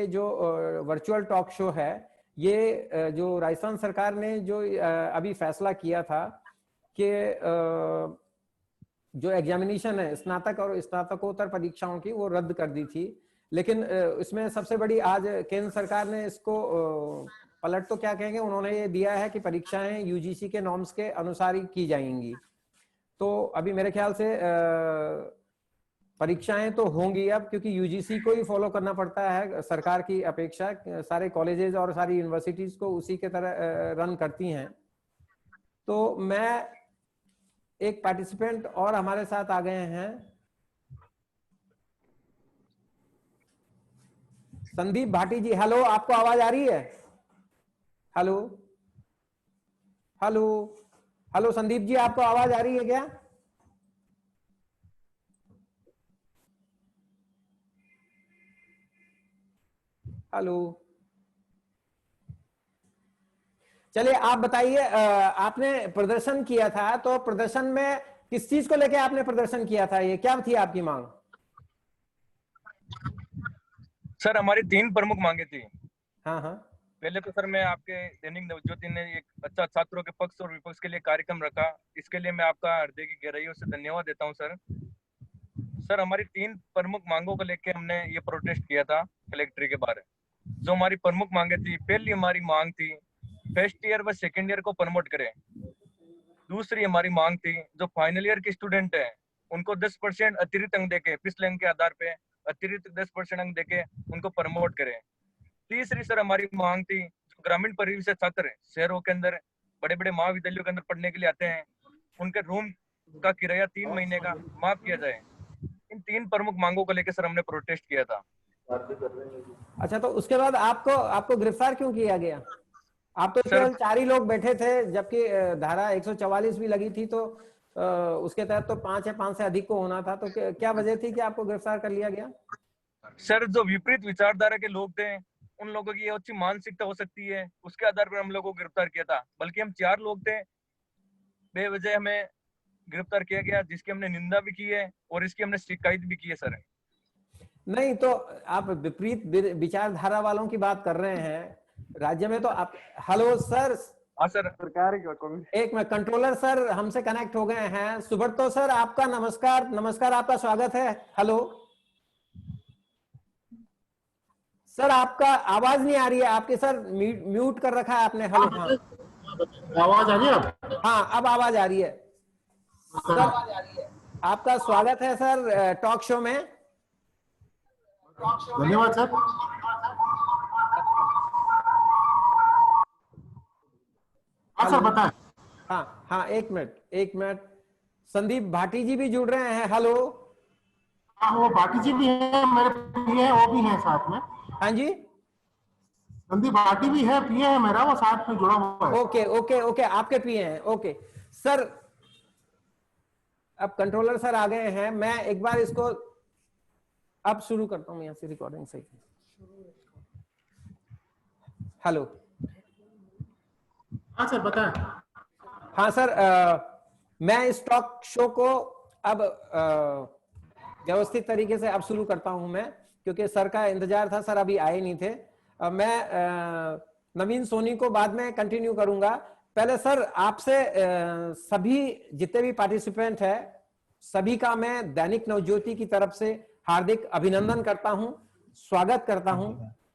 जो virtual talk show है, ये जो राजस्थान सरकार ने जो अभी फैसला किया था कि जो एग्जामिनेशन है स्नातक और स्नातकोत्तर परीक्षाओं की, वो रद्द कर दी थी। लेकिन इसमें सबसे बड़ी आज केंद्र सरकार ने इसको पलट तो क्या कहेंगे, उन्होंने ये दिया है कि परीक्षाएं यूजीसी के नॉर्म्स के अनुसार ही की जाएंगी। तो अभी मेरे ख्याल से परीक्षाएं तो होंगी अब, क्योंकि यूजीसी को ही फॉलो करना पड़ता है, सरकार की अपेक्षा सारे कॉलेजेस और सारी यूनिवर्सिटीज को उसी के तरह रन करती हैं। तो मैं एक पार्टिसिपेंट और हमारे साथ आ गए हैं, संदीप भाटी जी। हेलो, आपको आवाज आ रही है? Hello hello hello, Sandeep ji आपको आवाज आ रही है क्या? हेलो, चलिए आप बताइए, आपने प्रदर्शन किया था, तो प्रदर्शन में किस चीज को लेकर आपने प्रदर्शन किया था? ये क्या थी आपकी मांग? सर हमारी 3 प्रमुख मांगे थी। हाँ हाँ। पहले तो सर मैं आपके दैनिक नवज्योति ने एक अच्छा छात्रों के पक्ष और विपक्ष के लिए कार्यक्रम रखा, इसके लिए मैं आपका हृदय की गहराइयों से धन्यवाद देता हूं सर। सर हमारी 3 प्रमुख मांगों को लेकर हमने ये प्रोटेस्ट किया था कलेक्ट्री के बाहर। जो हमारी प्रमुख मांगे थी, पहली हमारी मांग थी फर्स्ट ईयर व सेकेंड ईयर को प्रमोट करें। दूसरी हमारी मांग थी जो फाइनल ईयर के स्टूडेंट है उनको 10% अतिरिक्त अंक देके, पिछले अंक के आधार पे अतिरिक्त 10% अंक देके उनको प्रमोट करें। तीसरी सर हमारी मांग थी ग्रामीण परिवेश से छात्र शहरों के अंदर बड़े बड़े महाविद्यालयों के अंदर पढ़ने के लिए आते हैं, उनके रूम का किराया 3 महीने का माफ किया जाए। इन 3 प्रमुख मांगों को लेकर सर हमने प्रोटेस्ट किया था। अच्छा, तो उसके बाद आपको गिरफ्तार क्यों किया गया? आप तो केवल 4 ही लोग बैठे थे, जबकि धारा 144 भी लगी थी, तो उसके तहत तो 5 या 5 से अधिक को होना था। तो क्या वजह थी कि आपको गिरफ्तार कर लिया गया? सर जो विपरीत विचारधारा के लोग थे, उन लोगों की अच्छी मानसिकता हो सकती है, उसके आधार पर हम लोगों को गिरफ्तार किया था। बल्कि हम 4 लोग थे, बेवजह हमें गिरफ्तार किया गया, जिसकी हमने निंदा भी की है और इसकी हमने शिकायत भी की है सर। नहीं, तो आप विपरीत विचारधारा वालों की बात कर रहे हैं राज्य में, तो आप, हेलो सर। हाँ सर। एक मिनट, कंट्रोलर सर हमसे कनेक्ट हो गए हैं। सुब्रतो सर आपका नमस्कार। नमस्कार, आपका स्वागत है। हेलो सर, आपका आवाज नहीं आ रही है आपके। सर म्यूट कर रखा है आपने। हेलो, हाँ आवाज आ रही है? हाँ, अब आवाज आ रही है सर। आपका स्वागत है सर टॉक शो में। धन्यवाद सर। हाँ सर बताएं। हाँ हाँ, एक मिनट, संदीप भाटी जी भी जुड़ रहे हैं। हेलो। हाँ, वो भाटी जी भी है, मेरे पीए है, वो भी है साथ में। हाँ जी, संदीप भाटी भी है, पीए है मेरा, वो साथ में जुड़ा हुआ है। ओके ओके ओके, आपके पीए हैं। ओके सर, अब कंट्रोलर सर आ गए हैं। मैं एक बार इसको अब शुरू करता हूं, यहां से रिकॉर्डिंग सही। हेलो। हाँ सर बताएं। हाँ सर, मैं इस टॉक शो को अब व्यवस्थित तरीके से अब शुरू करता हूं मैं, क्योंकि सर का इंतजार था, सर अभी आए नहीं थे। मैं नवीन सोनी को बाद में कंटिन्यू करूंगा। पहले सर आपसे सभी जितने भी पार्टिसिपेंट है, सभी का मैं दैनिक नवज्योति की तरफ से हार्दिक अभिनंदन करता हूं, स्वागत करता हूं,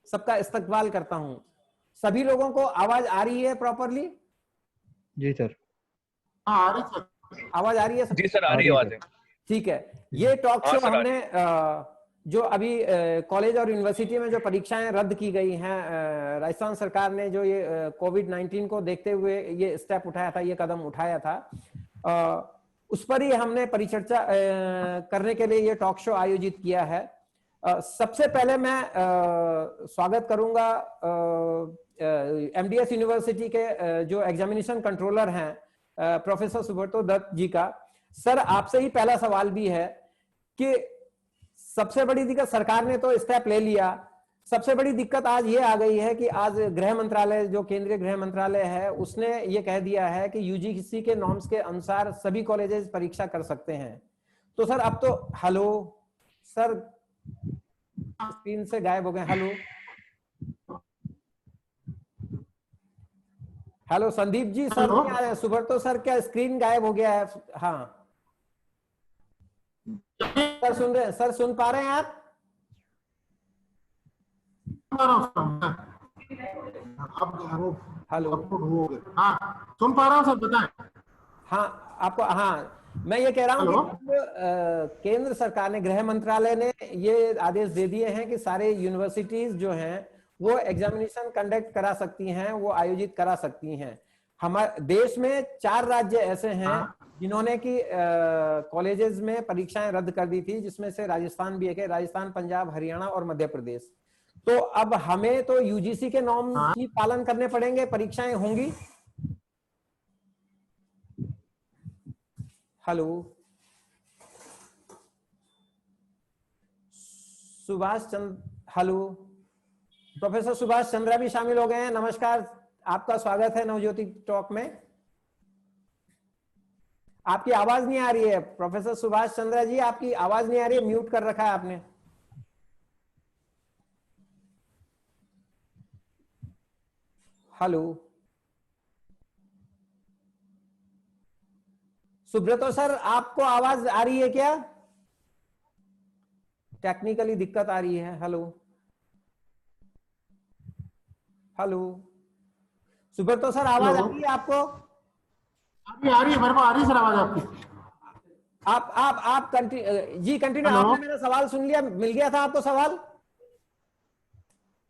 सबका इस्तकबाल करता हूं। सभी लोगों को आवाज आ रही है प्रॉपरली? जी सर। हाँ आ रही सर। आवाज आ रही है सर? जी सर, आ रही है आवाज। ठीक है। ये टॉक शो हाँ, हमने जो अभी कॉलेज और यूनिवर्सिटी में जो परीक्षाएं रद्द की गई हैं, राजस्थान सरकार ने जो ये कोविड-19 को देखते हुए ये स्टेप उठाया था, ये कदम उठाया था, उस पर ही हमने परिचर्चा करने के लिए ये टॉक शो आयोजित किया है। सबसे पहले मैं स्वागत करूंगा एमडीएस यूनिवर्सिटी के जो एग्जामिनेशन कंट्रोलर हैं, प्रोफेसर सुब्रतो दत्त जी का। सर आपसे ही पहला सवाल भी है कि सबसे बड़ी दिक्कत, सरकार ने तो स्टेप ले लिया, सबसे बड़ी दिक्कत आज ये आ गई है कि आज गृह मंत्रालय, जो केंद्रीय गृह मंत्रालय है, उसने ये कह दिया है कि यूजीसी के नॉर्म्स के अनुसार सभी कॉलेजेस परीक्षा कर सकते हैं। तो सर अब तो, हेलो सर, स्क्रीन से गायब हो गए। Hello hello Sandeep ji, sir hello. नहीं आ रहे हैं। सुब्रतो सर, क्या स्क्रीन गायब हो गया है? हाँ सर, सुन रहे हैं सर? सुन पा रहे हैं आप? हेलो। हाँ, सुन पा रहा हूँ सर, बताएं। हाँ आपको, हाँ मैं ये कह रहा हूँ कि हेलो। अब केंद्र सरकार ने, गृह मंत्रालय ने ये आदेश दे दिए हैं कि सारे यूनिवर्सिटीज जो हैं वो एग्जामिनेशन कंडक्ट करा सकती हैं, वो आयोजित करा सकती हैं। हमारे देश में 4 राज्य ऐसे हैं हाँ जिन्होंने की कॉलेजेस में परीक्षाएं रद्द कर दी थी, जिसमें से राजस्थान भी एक है। राजस्थान, पंजाब, हरियाणा और मध्य प्रदेश। तो अब हमें तो यूजीसी के नॉर्म हाँ। ही पालन करने पड़ेंगे, परीक्षाएं होंगी। Hello. Subhash Chandra, hello. Professor Subhash Chandra भी शामिल हो गए हैं। नमस्कार, आपका स्वागत है नवज्योति टॉक में। आपकी आवाज नहीं आ रही है प्रोफेसर सुभाष चंद्रा जी, आपकी आवाज नहीं आ रही है, म्यूट कर रखा है आपने। हेलो। सुब्रतो सर, आपको आवाज आ रही है क्या? टेक्निकली दिक्कत आ रही है। Hello hello. सुब्रतो सर, आवाज आ हेलो। रही है आपको? अभी आ रही है, मेरे को आ रही है सर आवाज आपकी। आप जी कंटिन्यू। हेलो। आपने मेरा सवाल सुन लिया? मिल गया था आपको सवाल?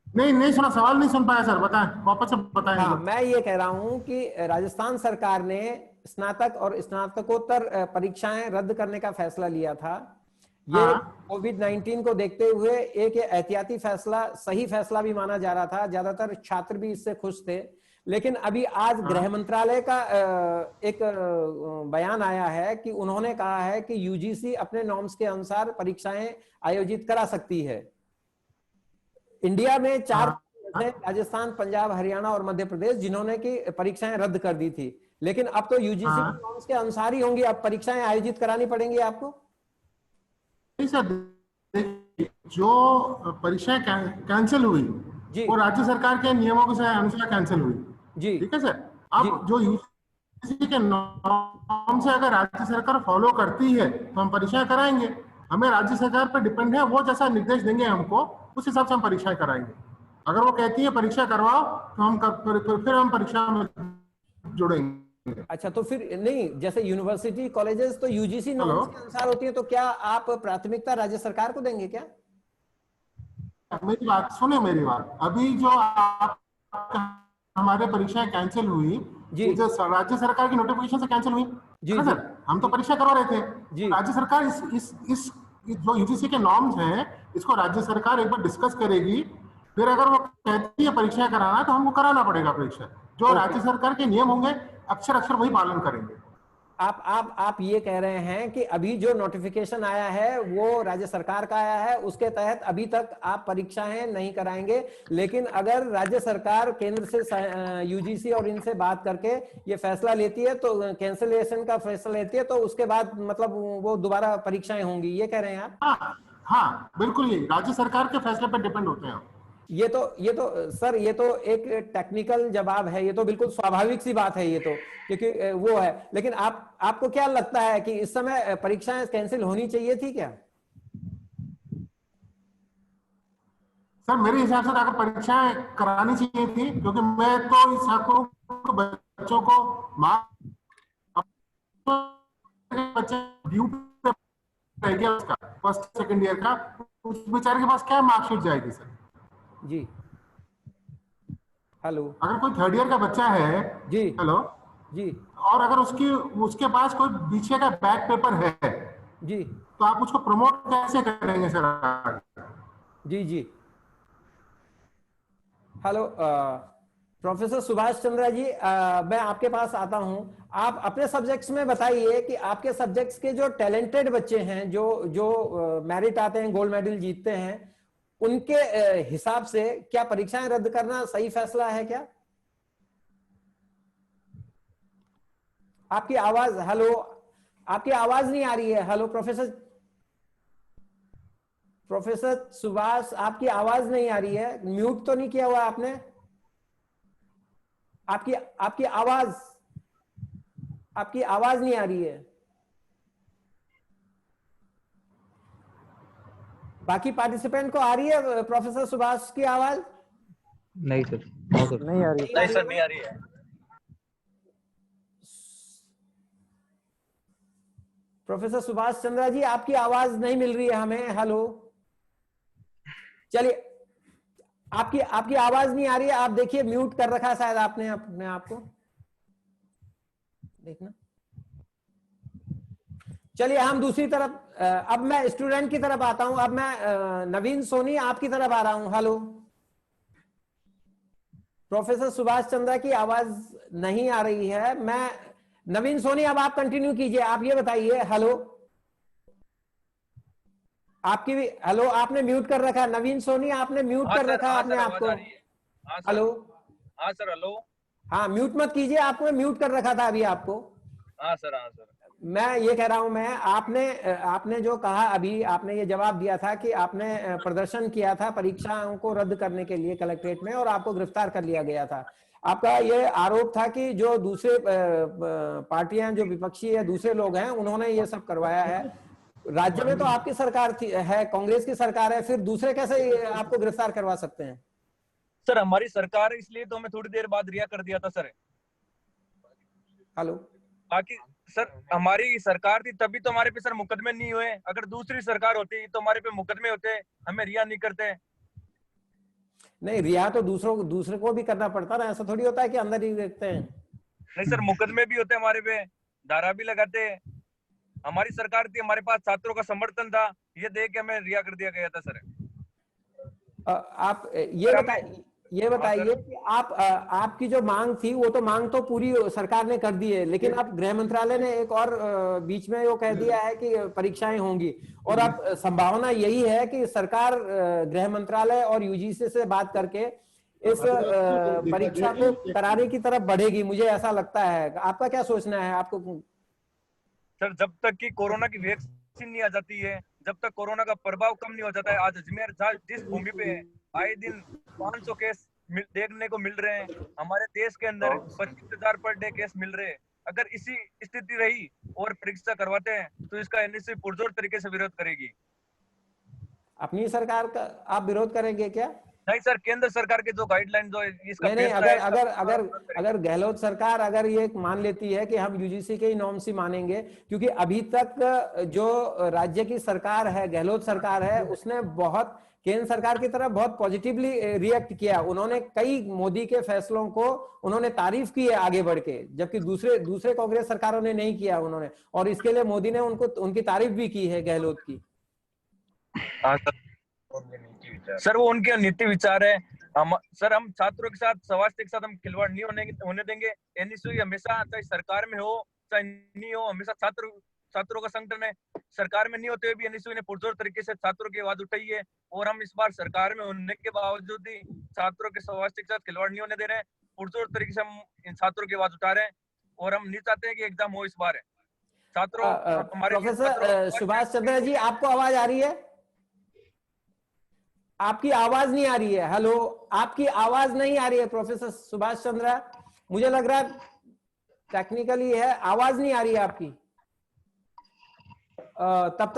नहीं नहीं सुना, सवाल नहीं सुन पाया सर, बताएं, वापस से बताएं एक हाँ, बार। मैं ये कह रहा हूं कि राजस्थान सरकार ने स्नातक और स्नातकोत्तर परीक्षाएं रद्द करने का फैसला लिया था। ये हाँ कोविड-19 को देखते हुए एक एहतियाती फैसला, सही फैसला भी माना जा रहा था। ज्यादातर छात्र भी इससे खुश थे। लेकिन अभी आज गृह हाँ मंत्रालय का एक बयान आया है कि उन्होंने कहा है कि यूजीसी अपने नॉर्म्स के अनुसार परीक्षाएं आयोजित करा सकती है। इंडिया में 4 हाँ हैं, राजस्थान, पंजाब, हरियाणा और मध्य प्रदेश, जिन्होंने की परीक्षाएं रद्द कर दी थी। लेकिन अब तो यूजीसी के हाँ। नॉर्म्स के अनुसार ही होंगी, अब परीक्षाएं आयोजित करानी पड़ेंगी आपको। नहीं सर, देखिए, जो परीक्षाएं कैंसिल हुई जी वो राज्य सरकार के नियमों के अनुसार कैंसिल हुई। जी ठीक है सर। जी। अब जो यूजीसी के नॉर्म से अगर राज्य सरकार फॉलो करती है तो हम परीक्षाएं कराएंगे। हमें राज्य सरकार पर डिपेंड है, वो जैसा निर्देश देंगे हमको उस हिसाब से हम परीक्षाएं कराएंगे। अगर वो कहती है परीक्षा करवाओ तो फिर हम परीक्षा में जुड़ेंगे। अच्छा, तो फिर नहीं, जैसे यूनिवर्सिटी, कॉलेजेस तो यूजीसी हेलो। नॉर्म्स के अनुसार होती है, तो क्या आप प्राथमिकता राज्य सरकार को देंगे क्या? मेरी बात सुने, मेरी बात। अभी जो आप हमारे परीक्षाएं कैंसिल हुई, जी ये जो राज्य सरकार की नोटिफिकेशन से कैंसिल हुई जी है ना जी सर। हम तो जी परीक्षा करवा रहे थे। जी। राज्य सरकार इस जो यूजीसी के नॉर्म्स हैं, इसको राज्य सरकार एक बार डिस्कस करेगी। फिर अगर वो कहती है परीक्षा कराना है तो हमको कराना पड़ेगा परीक्षा। जो ओके। राज्य सरकार के नियम होंगे अक्षर अक्षर वही पालन करेंगे। आप ये कह रहे हैं कि अभी जो नोटिफिकेशन आया है वो राज्य सरकार का आया है, उसके तहत अभी तक आप परीक्षाएं नहीं कराएंगे। लेकिन अगर राज्य सरकार केंद्र से, यूजीसी और इनसे बात करके ये फैसला लेती है, तो कैंसिलेशन का फैसला लेती है, तो उसके बाद मतलब वो दोबारा परीक्षाएं होंगी, ये कह रहे हैं आप? हाँ हाँ, बिल्कुल, ये राज्य सरकार के फैसले पर डिपेंड होते हैं। ये तो सर, ये तो एक टेक्निकल जवाब है, ये तो बिल्कुल स्वाभाविक सी बात है ये तो, क्योंकि वो है। लेकिन आपको क्या लगता है कि इस समय परीक्षाएं कैंसिल होनी चाहिए थी क्या? सर मेरे हिसाब से तो अगर परीक्षाएं करानी चाहिए थी, क्योंकि मैं तो इस सैकड़ों बच्चों को बच्चे ड्यू पे रह गया उसका फर्स्ट सेकंड ईयर का, उस बेचारे के पास क्या मार्कशीट जाएगी सर। जी। हेलो। अगर कोई थर्ड ईयर का बच्चा है, जी हेलो, जी और अगर उसके पास कोई पीछे का बैक पेपर है, जी तो आप उसको प्रमोट कैसे करेंगे सर? जी जी। हेलो प्रोफेसर सुभाष चंद्रा जी, मैं आपके पास आता हूं। आप अपने सब्जेक्ट्स में बताइए कि आपके सब्जेक्ट्स के जो टैलेंटेड बच्चे हैं, जो जो मेरिट आते हैं, गोल्ड मेडल जीतते हैं, उनके हिसाब से क्या परीक्षाएं रद्द करना सही फैसला है क्या? आपकी आवाज, हेलो, आपकी आवाज नहीं आ रही है। हेलो प्रोफेसर सुभाष, आपकी आवाज नहीं आ रही है। म्यूट तो नहीं किया हुआ आपने? आपकी आपकी आवाज नहीं आ रही है। बाकी पार्टिसिपेंट को आ रही है प्रोफेसर सुभाष की आवाज? नहीं सर, नो सर। नहीं आ रही। नहीं सर, नहीं आ रही है। प्रोफेसर सुभाष चंद्रा जी, आपकी आवाज नहीं मिल रही है हमें। हेलो, चलिए, आपकी आवाज नहीं आ रही है। आप देखिए, म्यूट कर रखा है शायद आपने अपने आप को, देखना। चलिए, हम दूसरी तरफ, अब मैं स्टूडेंट की तरफ आता हूं। अब मैं नवीन सोनी आपकी तरफ आ रहा हूं। हेलो, प्रोफेसर सुभाष चंद्रा की आवाज नहीं आ रही है। मैं नवीन सोनी, अब आप कंटिन्यू कीजिए। आप ये बताइए, हेलो, आपकी भी, हेलो, आपने म्यूट कर रखा है। नवीन सोनी, आपने म्यूट हाँ कर सर, रखा है हाँ अपने सर, आप आवाज को। आ रही है। हाँ सर। हेलो, हाँ सर, हेलो। हाँ, म्यूट मत कीजिए, आपको म्यूट कर रखा था अभी आपको। हाँ सर, हाँ सर। मैं ये कह रहा हूं, मैं आपने जो कहा अभी, आपने ये जवाब दिया था कि आपने प्रदर्शन किया था परीक्षाओं को रद्द करने के लिए कलेक्ट्रेट में, और आपको गिरफ्तार कर लिया गया था। आपका ये आरोप था कि जो दूसरे पार्टियां, जो विपक्षी है, दूसरे लोग हैं, उन्होंने ये सब करवाया है। राज्य में तो आपकी सरकार है, कांग्रेस की सरकार है, फिर दूसरे कैसे आपको गिरफ्तार करवा सकते हैं? सर, हमारी सरकार है, इसलिए तो हमें थोड़ी देर बाद रिहा कर दिया था सर। हेलो, बाकी सर, हमारी सरकार थी तभी तो हमारे पे सर मुकदमे नहीं हुए। अगर दूसरी सरकार होती तो हमारे पे मुकदमे होते, हमें रिहा नहीं करते। नहीं, रिहा तो दूसरे को भी करना पड़ता ना, ऐसा थोड़ी होता है कि अंदर ही देखते हैं। नहीं सर, मुकदमे भी होते हमारे पे, धारा भी लगाते। हमारी सरकार थी, हमारे पास छात्रों का समर्थन था, ये देख के हमें रिहा कर दिया गया था सर। आप सर, ये बताइए कि आपकी जो मांग थी, वो तो मांग तो पूरी सरकार ने कर दी है, लेकिन अब गृह मंत्रालय ने एक और बीच में वो कह दिया है कि परीक्षाएं होंगी, और अब संभावना यही है कि सरकार गृह मंत्रालय और यूजीसी से बात करके इस परीक्षा को कराने की तरफ बढ़ेगी। मुझे ऐसा लगता है, आपका क्या सोचना है? आपको सर, जब तक कि कोरोना की वैक्सीन नहीं आ जाती है, जब तक कोरोना का प्रभाव कम नहीं हो जाता है, आज अजमेर जिस भूमि पे है, आए दिन 500 केस देखने को मिल रहे हैं। हमारे देश के अंदर 25,000 पर डे केस मिल रहे हैं। अगर इसी स्थिति रही और परीक्षा करवाते हैं तो इसका एनएससी पुरजोर तरीके से विरोध करेगी। अपनी सरकार का आप विरोध करेंगे क्या? नहीं सर, केंद्र सरकार के जो गाइडलाइन जो इसका नहीं, फैसला है, अगर गहलोत सरकार अगर ये मान लेती है कि हम यूजीसी के ही नॉर्म्स ही मानेंगे, क्योंकि अभी तक जो राज्य की सरकार है, गहलोत सरकार है, उसने बहुत केंद्र सरकार की तरफ बहुत पॉजिटिवली रिएक्ट किया। उन्होंने कई मोदी के फैसलों को उन्होंने तारीफ की है आगे बढ़ के, जबकि दूसरे कांग्रेस सरकारों ने नहीं किया उन्होंने, और इसके लिए मोदी ने उनकी तारीफ भी की है, गहलोत की। हाँ सर, वो उनके नीति विचार है। सर, हम छात्रों के साथ, स्वास्थ्य के साथ हम खिलवाड़ नहीं होने देंगे। एनएसयू हमेशा, चाहे सरकार में हो चाहे नहीं हो, हमेशा छात्रों का संगठन है। सरकार में नहीं होते हुए भी एनएसयू ने पुरजोर तरीके से छात्रों की आवाज उठाई है, और हम इस बार सरकार में होने के बावजूद ही छात्रों के स्वास्थ्य के साथ खिलवाड़ नहीं होने दे रहे हैं। पुरजोर तरीके से हम इन छात्रों की आवाज उठा रहे हैं, और हम नहीं चाहते हैं कि एग्जाम हो इस बार। छात्रों हमारे प्रोफेसर सुभाष चंद्र जी, आपको आवाज आ रही है? आपकी आवाज नहीं आ रही है। हेलो, आपकी आवाज नहीं आ रही है प्रोफेसर सुभाष चंद्रा। मुझे लग रहा है टेक्निकली है, आवाज नहीं आ रही है आपकी। तब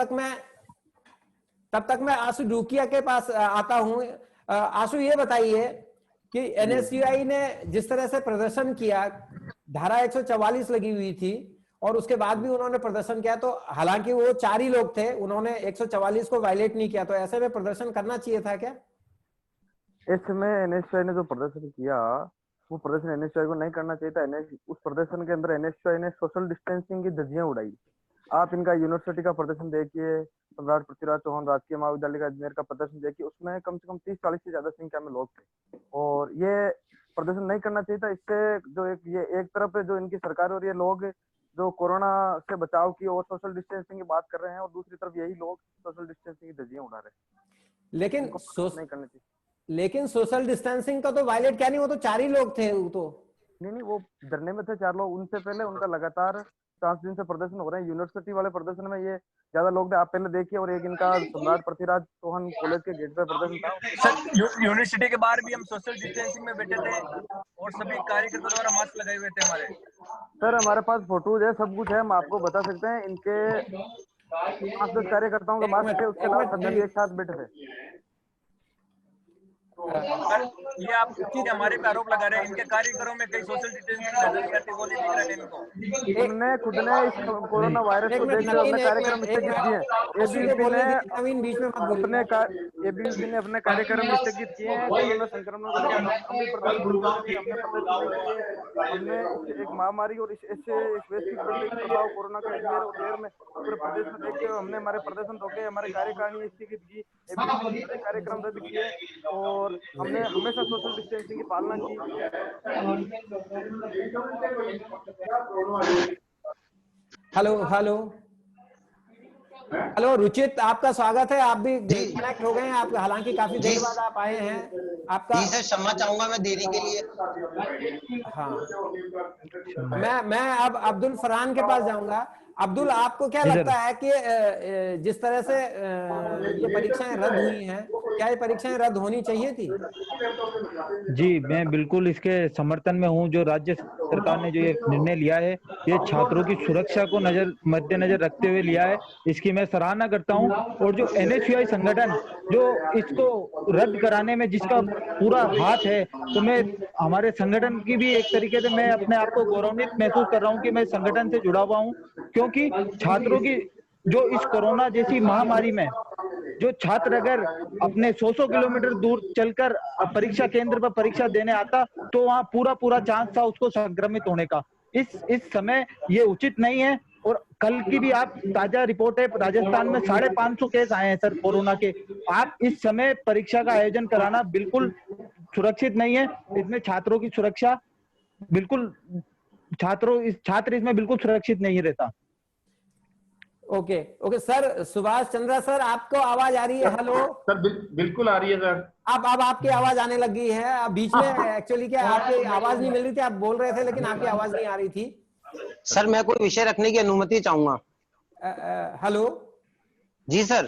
तक मैं आशु डूकिया के पास आता हूं। आशु, ये बताइए कि एनएसयूआई ने जिस तरह से प्रदर्शन किया, धारा 144 लगी हुई थी, और उसके बाद भी उन्होंने प्रदर्शन किया, तो हालांकि वो 4 ही लोग थे, उन्होंने 144 को वायलेट नहीं किया, तो ऐसे में प्रदर्शन करना चाहिए था क्या? इस समय एनएसयूआई ने जो प्रदर्शन किया, वो प्रदर्शन एनएसयूआई को नहीं करना चाहिए था। उस प्रदर्शन के अंदर एनएसयूआई ने सोशल डिस्टेंसिंग की धज्जियां उड़ाई। आप इनका यूनिवर्सिटी का प्रदर्शन देखिए, सम्राट पृथ्वीराज चौहान राजकीय महाविद्यालय का अजमेर का प्रदर्शन देखिए, उसमें कम से कम 30-40 से ज्यादा संख्या में लोग थे, और ये प्रदर्शन नहीं करना चाहिए था। इससे जो एक तरफ जो इनकी सरकार और ये लोग जो कोरोना से बचाव की और सोशल डिस्टेंसिंग की बात कर रहे हैं, और दूसरी तरफ यही लोग सोशल डिस्टेंसिंग की धज्जियां उड़ा रहे हैं। लेकिन नहीं करना चाहिए। लेकिन सोशल डिस्टेंसिंग का तो वायलेट क्या नहीं, वो तो 4 ही लोग थे। वो तो नहीं, वो धरने में थे 4 लोग। उनसे पहले उनका लगातार 5 दिन से प्रदर्शन हो रहे हैं। यूनिवर्सिटी वाले प्रदर्शन में ये ज्यादा लोग थे, आप पहले देखिए। और एक इनका सम्राट पृथ्वीराज चौहान कॉलेज के गेट पे प्रदर्शन था। सर यूनिवर्सिटी के बाहर भी हम सोशल डिस्टेंसिंग में बैठे थे और सभी कार्यकर्ता द्वारा मास्क लगाए हुए थे हमारे। सर हमारे पास फोटोज है, सब कुछ है, हम आपको बता सकते हैं। इनके 5-10 कार्यकर्ताओं के मास्क थे, उसके अलावा सभी एक साथ बैठे थे। सर ये आप हमारे पे आरोप लगा रहे हैं, इनके कार्यक्रमों में कई सोशल डिस्टेंसिंग नजर नहीं आती, वो नहीं दिख रहा है इनको। हमने खुद ने इस कोरोना वायरस को देखते हुए अपने कार्यक्रम स्थगित किए एबीवीपी ने अपने कार्यक्रम स्थगित किए हैं। कोरोना संक्रमण को लेकर हम भी प्रदर्शन करते थे, हमने प्रदर्शन नहीं किए। हमने एक महामारी और इससे वैश्विक बढ़ते प्रभाव कोरोना के अजमेर और देर में पूरे प्रदेश में देखते हुए हमने हमारे प्रदर्शन रोके, हमारे कार्यकारिणी स्थगित की, एबीवीपी कार्यक्रम रद्द किए और हमने हमेशा सोशल डिस्टेंसिंग की पालना की। हेलो हेलो हेलो रुचित, आपका स्वागत है। आप भी कनेक्ट हो गए हैं, आप हालांकि काफी देर बाद आप आए हैं। आपका जी सर, क्षमा चाहूंगा मैं देरी के लिए। हाँ, मैं अब अब्दुल फरहान के पास जाऊंगा। अब्दुल, आपको क्या लगता है कि जिस तरह से ये परीक्षाएं रद्द हुई हैं, क्या ये परीक्षाएं रद्द होनी चाहिए थी? जी, मैं बिल्कुल इसके समर्थन में हूं। जो राज्य सरकार ने जो ये निर्णय लिया है, ये छात्रों की सुरक्षा को मद्देनजर रखते हुए लिया है, इसकी मैं सराहना करता हूं। और जो NSUI संगठन जो इसको रद्द कराने में जिसका पूरा हाथ है, तो मैं हमारे संगठन की भी एक तरीके से मैं अपने आप को गौरवान्वित महसूस कर रहा हूं कि मैं संगठन से जुड़ा हुआ हूं, क्योंकि छात्रों की जो इस कोरोना जैसी महामारी में जो छात्र अगर अपने 100 किलोमीटर दूर चलकर परीक्षा केंद्र पर परीक्षा देने आता, तो वहां पूरा चांस था उसको संक्रमित होने का। इस समय ये उचित नहीं है। और कल की भी आप ताजा रिपोर्ट है, राजस्थान में 550 केस आए हैं सर कोरोना के। आप इस समय परीक्षा का आयोजन कराना बिल्कुल सुरक्षित नहीं है। इसमें छात्रों की सुरक्षा बिल्कुल छात्र इसमें बिल्कुल सुरक्षित नहीं रहता। Okay sir, Subhash Chandra sir, आपको आवाज आ रही है? हेलो सर, बिल्कुल आ रही है सर। अब आपकी आवाज आने लगी है। अब बीच में एक्चुअली क्या आपकी आवाज नहीं मिल रही थी, आप बोल रहे थे लेकिन आपकी आवाज नहीं आ रही थी। सर मैं कोई विषय रखने की अनुमति चाहूंगा। Hello ji sir.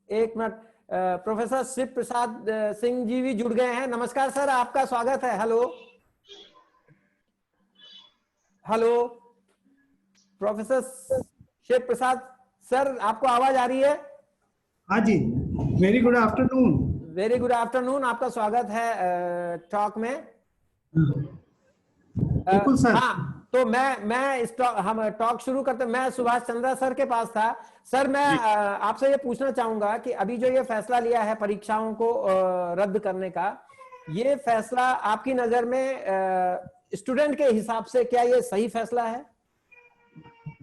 एक मिनट, प्रोफेसर शिव प्रसाद सिंह जी भी जुड़ गए हैं। नमस्कार सर, आपका स्वागत है। Hello hello professor Shiv Prasad sir, आपको आवाज आ रही है? हाँ जी, very good afternoon. Very good afternoon, आपका स्वागत है टॉक में। बिल्कुल सर। हाँ, तो हम टॉक शुरू करते। मैं सुभाष चंद्रा सर के पास था। सर मैं आपसे ये पूछना चाहूंगा कि अभी जो ये फैसला लिया है परीक्षाओं को रद्द करने का, ये फैसला आपकी नजर में स्टूडेंट के हिसाब से क्या ये सही फैसला है?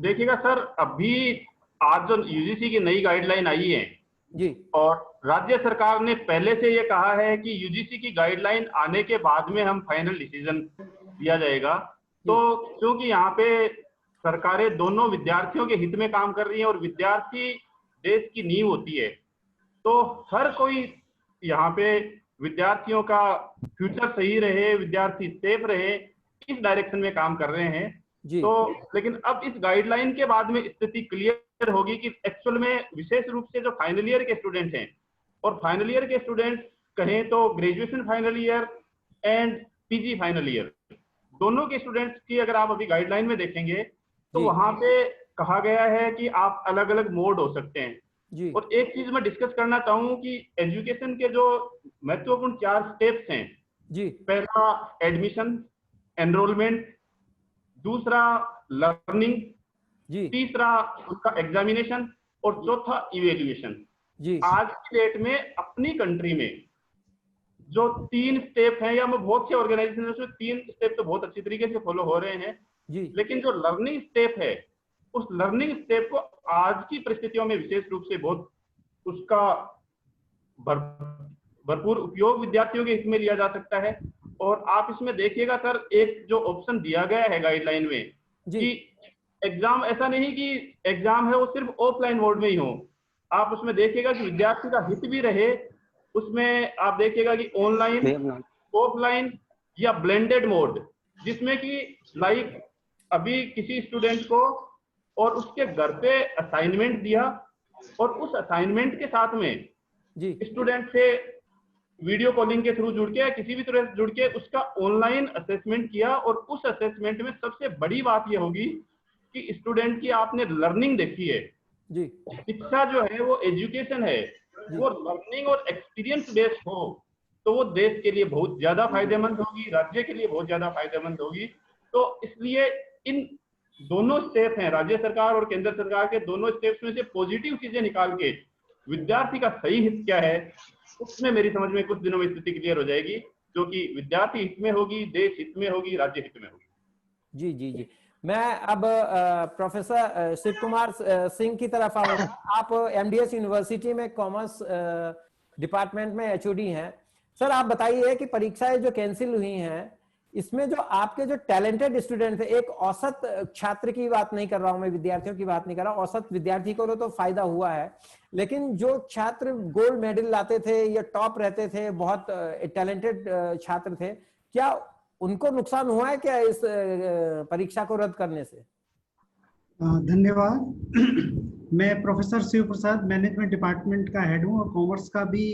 देखिएगा सर, अभी आज जो यूजीसी की नई गाइडलाइन आई है जी, और राज्य सरकार ने पहले से ये कहा है कि यूजीसी की गाइडलाइन आने के बाद में हम फाइनल डिसीजन दिया जाएगा। तो क्योंकि यहाँ पे सरकारें दोनों विद्यार्थियों के हित में काम कर रही हैं और विद्यार्थी देश की नींव होती है, तो हर कोई यहाँ पे विद्यार्थियों का फ्यूचर सही रहे, विद्यार्थी सेफ रहे, इस डायरेक्शन में काम कर रहे हैं जी। तो लेकिन अब इस गाइडलाइन के बाद में स्थिति क्लियर होगी कि एक्चुअल में विशेष रूप से जो फाइनल ईयर के स्टूडेंट हैं, और फाइनल ईयर के स्टूडेंट कहें तो graduation final year and PG final year, दोनों के स्टूडेंट्स की अगर आप अभी गाइडलाइन में देखेंगे तो वहां पे कहा गया है कि आप अलग अलग मोड हो सकते हैं जी। और एक चीज मैं डिस्कस करना चाहूँ कि एजुकेशन के जो महत्वपूर्ण 4 स्टेप्स हैं जी। पहला एडमिशन, एनरोलमेंट, दूसरा लर्निंग जी, तीसरा उसका एग्जामिनेशन और चौथा इवेल्युएशन जी। आज की डेट में अपनी कंट्री में जो 3 स्टेप हैं, या मैं बहुत से ऑर्गेनाइजेशन में 3 स्टेप तो बहुत अच्छी तरीके से फॉलो हो रहे हैं जी। लेकिन जो लर्निंग स्टेप है, उस लर्निंग स्टेप को आज की परिस्थितियों में विशेष रूप से बहुत उसका भरपूर उपयोग विद्यार्थियों के हित में लिया जा सकता है। और आप इसमें देखिएगा सर, एक जो ऑप्शन दिया गया है गाइडलाइन में कि एग्जाम, ऐसा नहीं कि एग्जाम है वो सिर्फ ऑफलाइन मोड में ही हो, आप उसमें देखिएगा कि विद्यार्थी का हित भी रहे। उसमें आप देखिएगा कि ऑनलाइन, ऑफलाइन या ब्लेंडेड मोड जिसमें कि लाइक अभी किसी स्टूडेंट को और उसके घर पे असाइनमेंट दिया और उस असाइनमेंट के साथ में जी स्टूडेंट से वीडियो कॉलिंग के थ्रू जुड़ के या किसी भी तरह से जुड़ के उसका ऑनलाइन असेसमेंट किया, और उस असेसमेंट में सबसे बड़ी बात यह होगी कि स्टूडेंट की आपने लर्निंग देखी है। जी शिक्षा जो है वो एजुकेशन है, वो लर्निंग और एक्सपीरियंस बेस्ड हो तो वो देश के लिए बहुत ज्यादा फायदेमंद होगी, राज्य के लिए बहुत ज्यादा फायदेमंद होगी। तो इसलिए इन दोनों स्टेप हैं, राज्य सरकार और केंद्र सरकार के दोनों स्टेप्स में से पॉजिटिव चीजें निकाल के विद्यार्थी का सही हित क्या है उसमें मेरी समझ में कुछ दिनों में स्थिति क्लियर हो जाएगी, जो कि विद्यार्थी हित में होगी, देश हित में होगी, राज्य हित में होगी। जी जी जी मैं अब प्रोफेसर शिव कुमार सिंह की तरफ आऊंगा। आप एमडीएस यूनिवर्सिटी में कॉमर्स डिपार्टमेंट में एचओडी हैं। सर आप बताइए कि परीक्षाएं जो कैंसिल हुई हैं इसमें जो आपके जो टैलेंटेड स्टूडेंट थे, एक औसत छात्र की बात नहीं कर रहा हूं मैं, विद्यार्थियों की बात नहीं कर रहा हूं, औसत विद्यार्थी को तो फायदा हुआ है, लेकिन जो छात्र गोल्ड मेडल लाते थे या टॉप रहते थे, बहुत टैलेंटेड छात्र थे, क्या उनको नुकसान हुआ है क्या इस परीक्षा को रद्द करने से? धन्यवाद। मैं प्रोफेसर शिव प्रसाद मैनेजमेंट डिपार्टमेंट का हेड हूँ और कॉमर्स का भी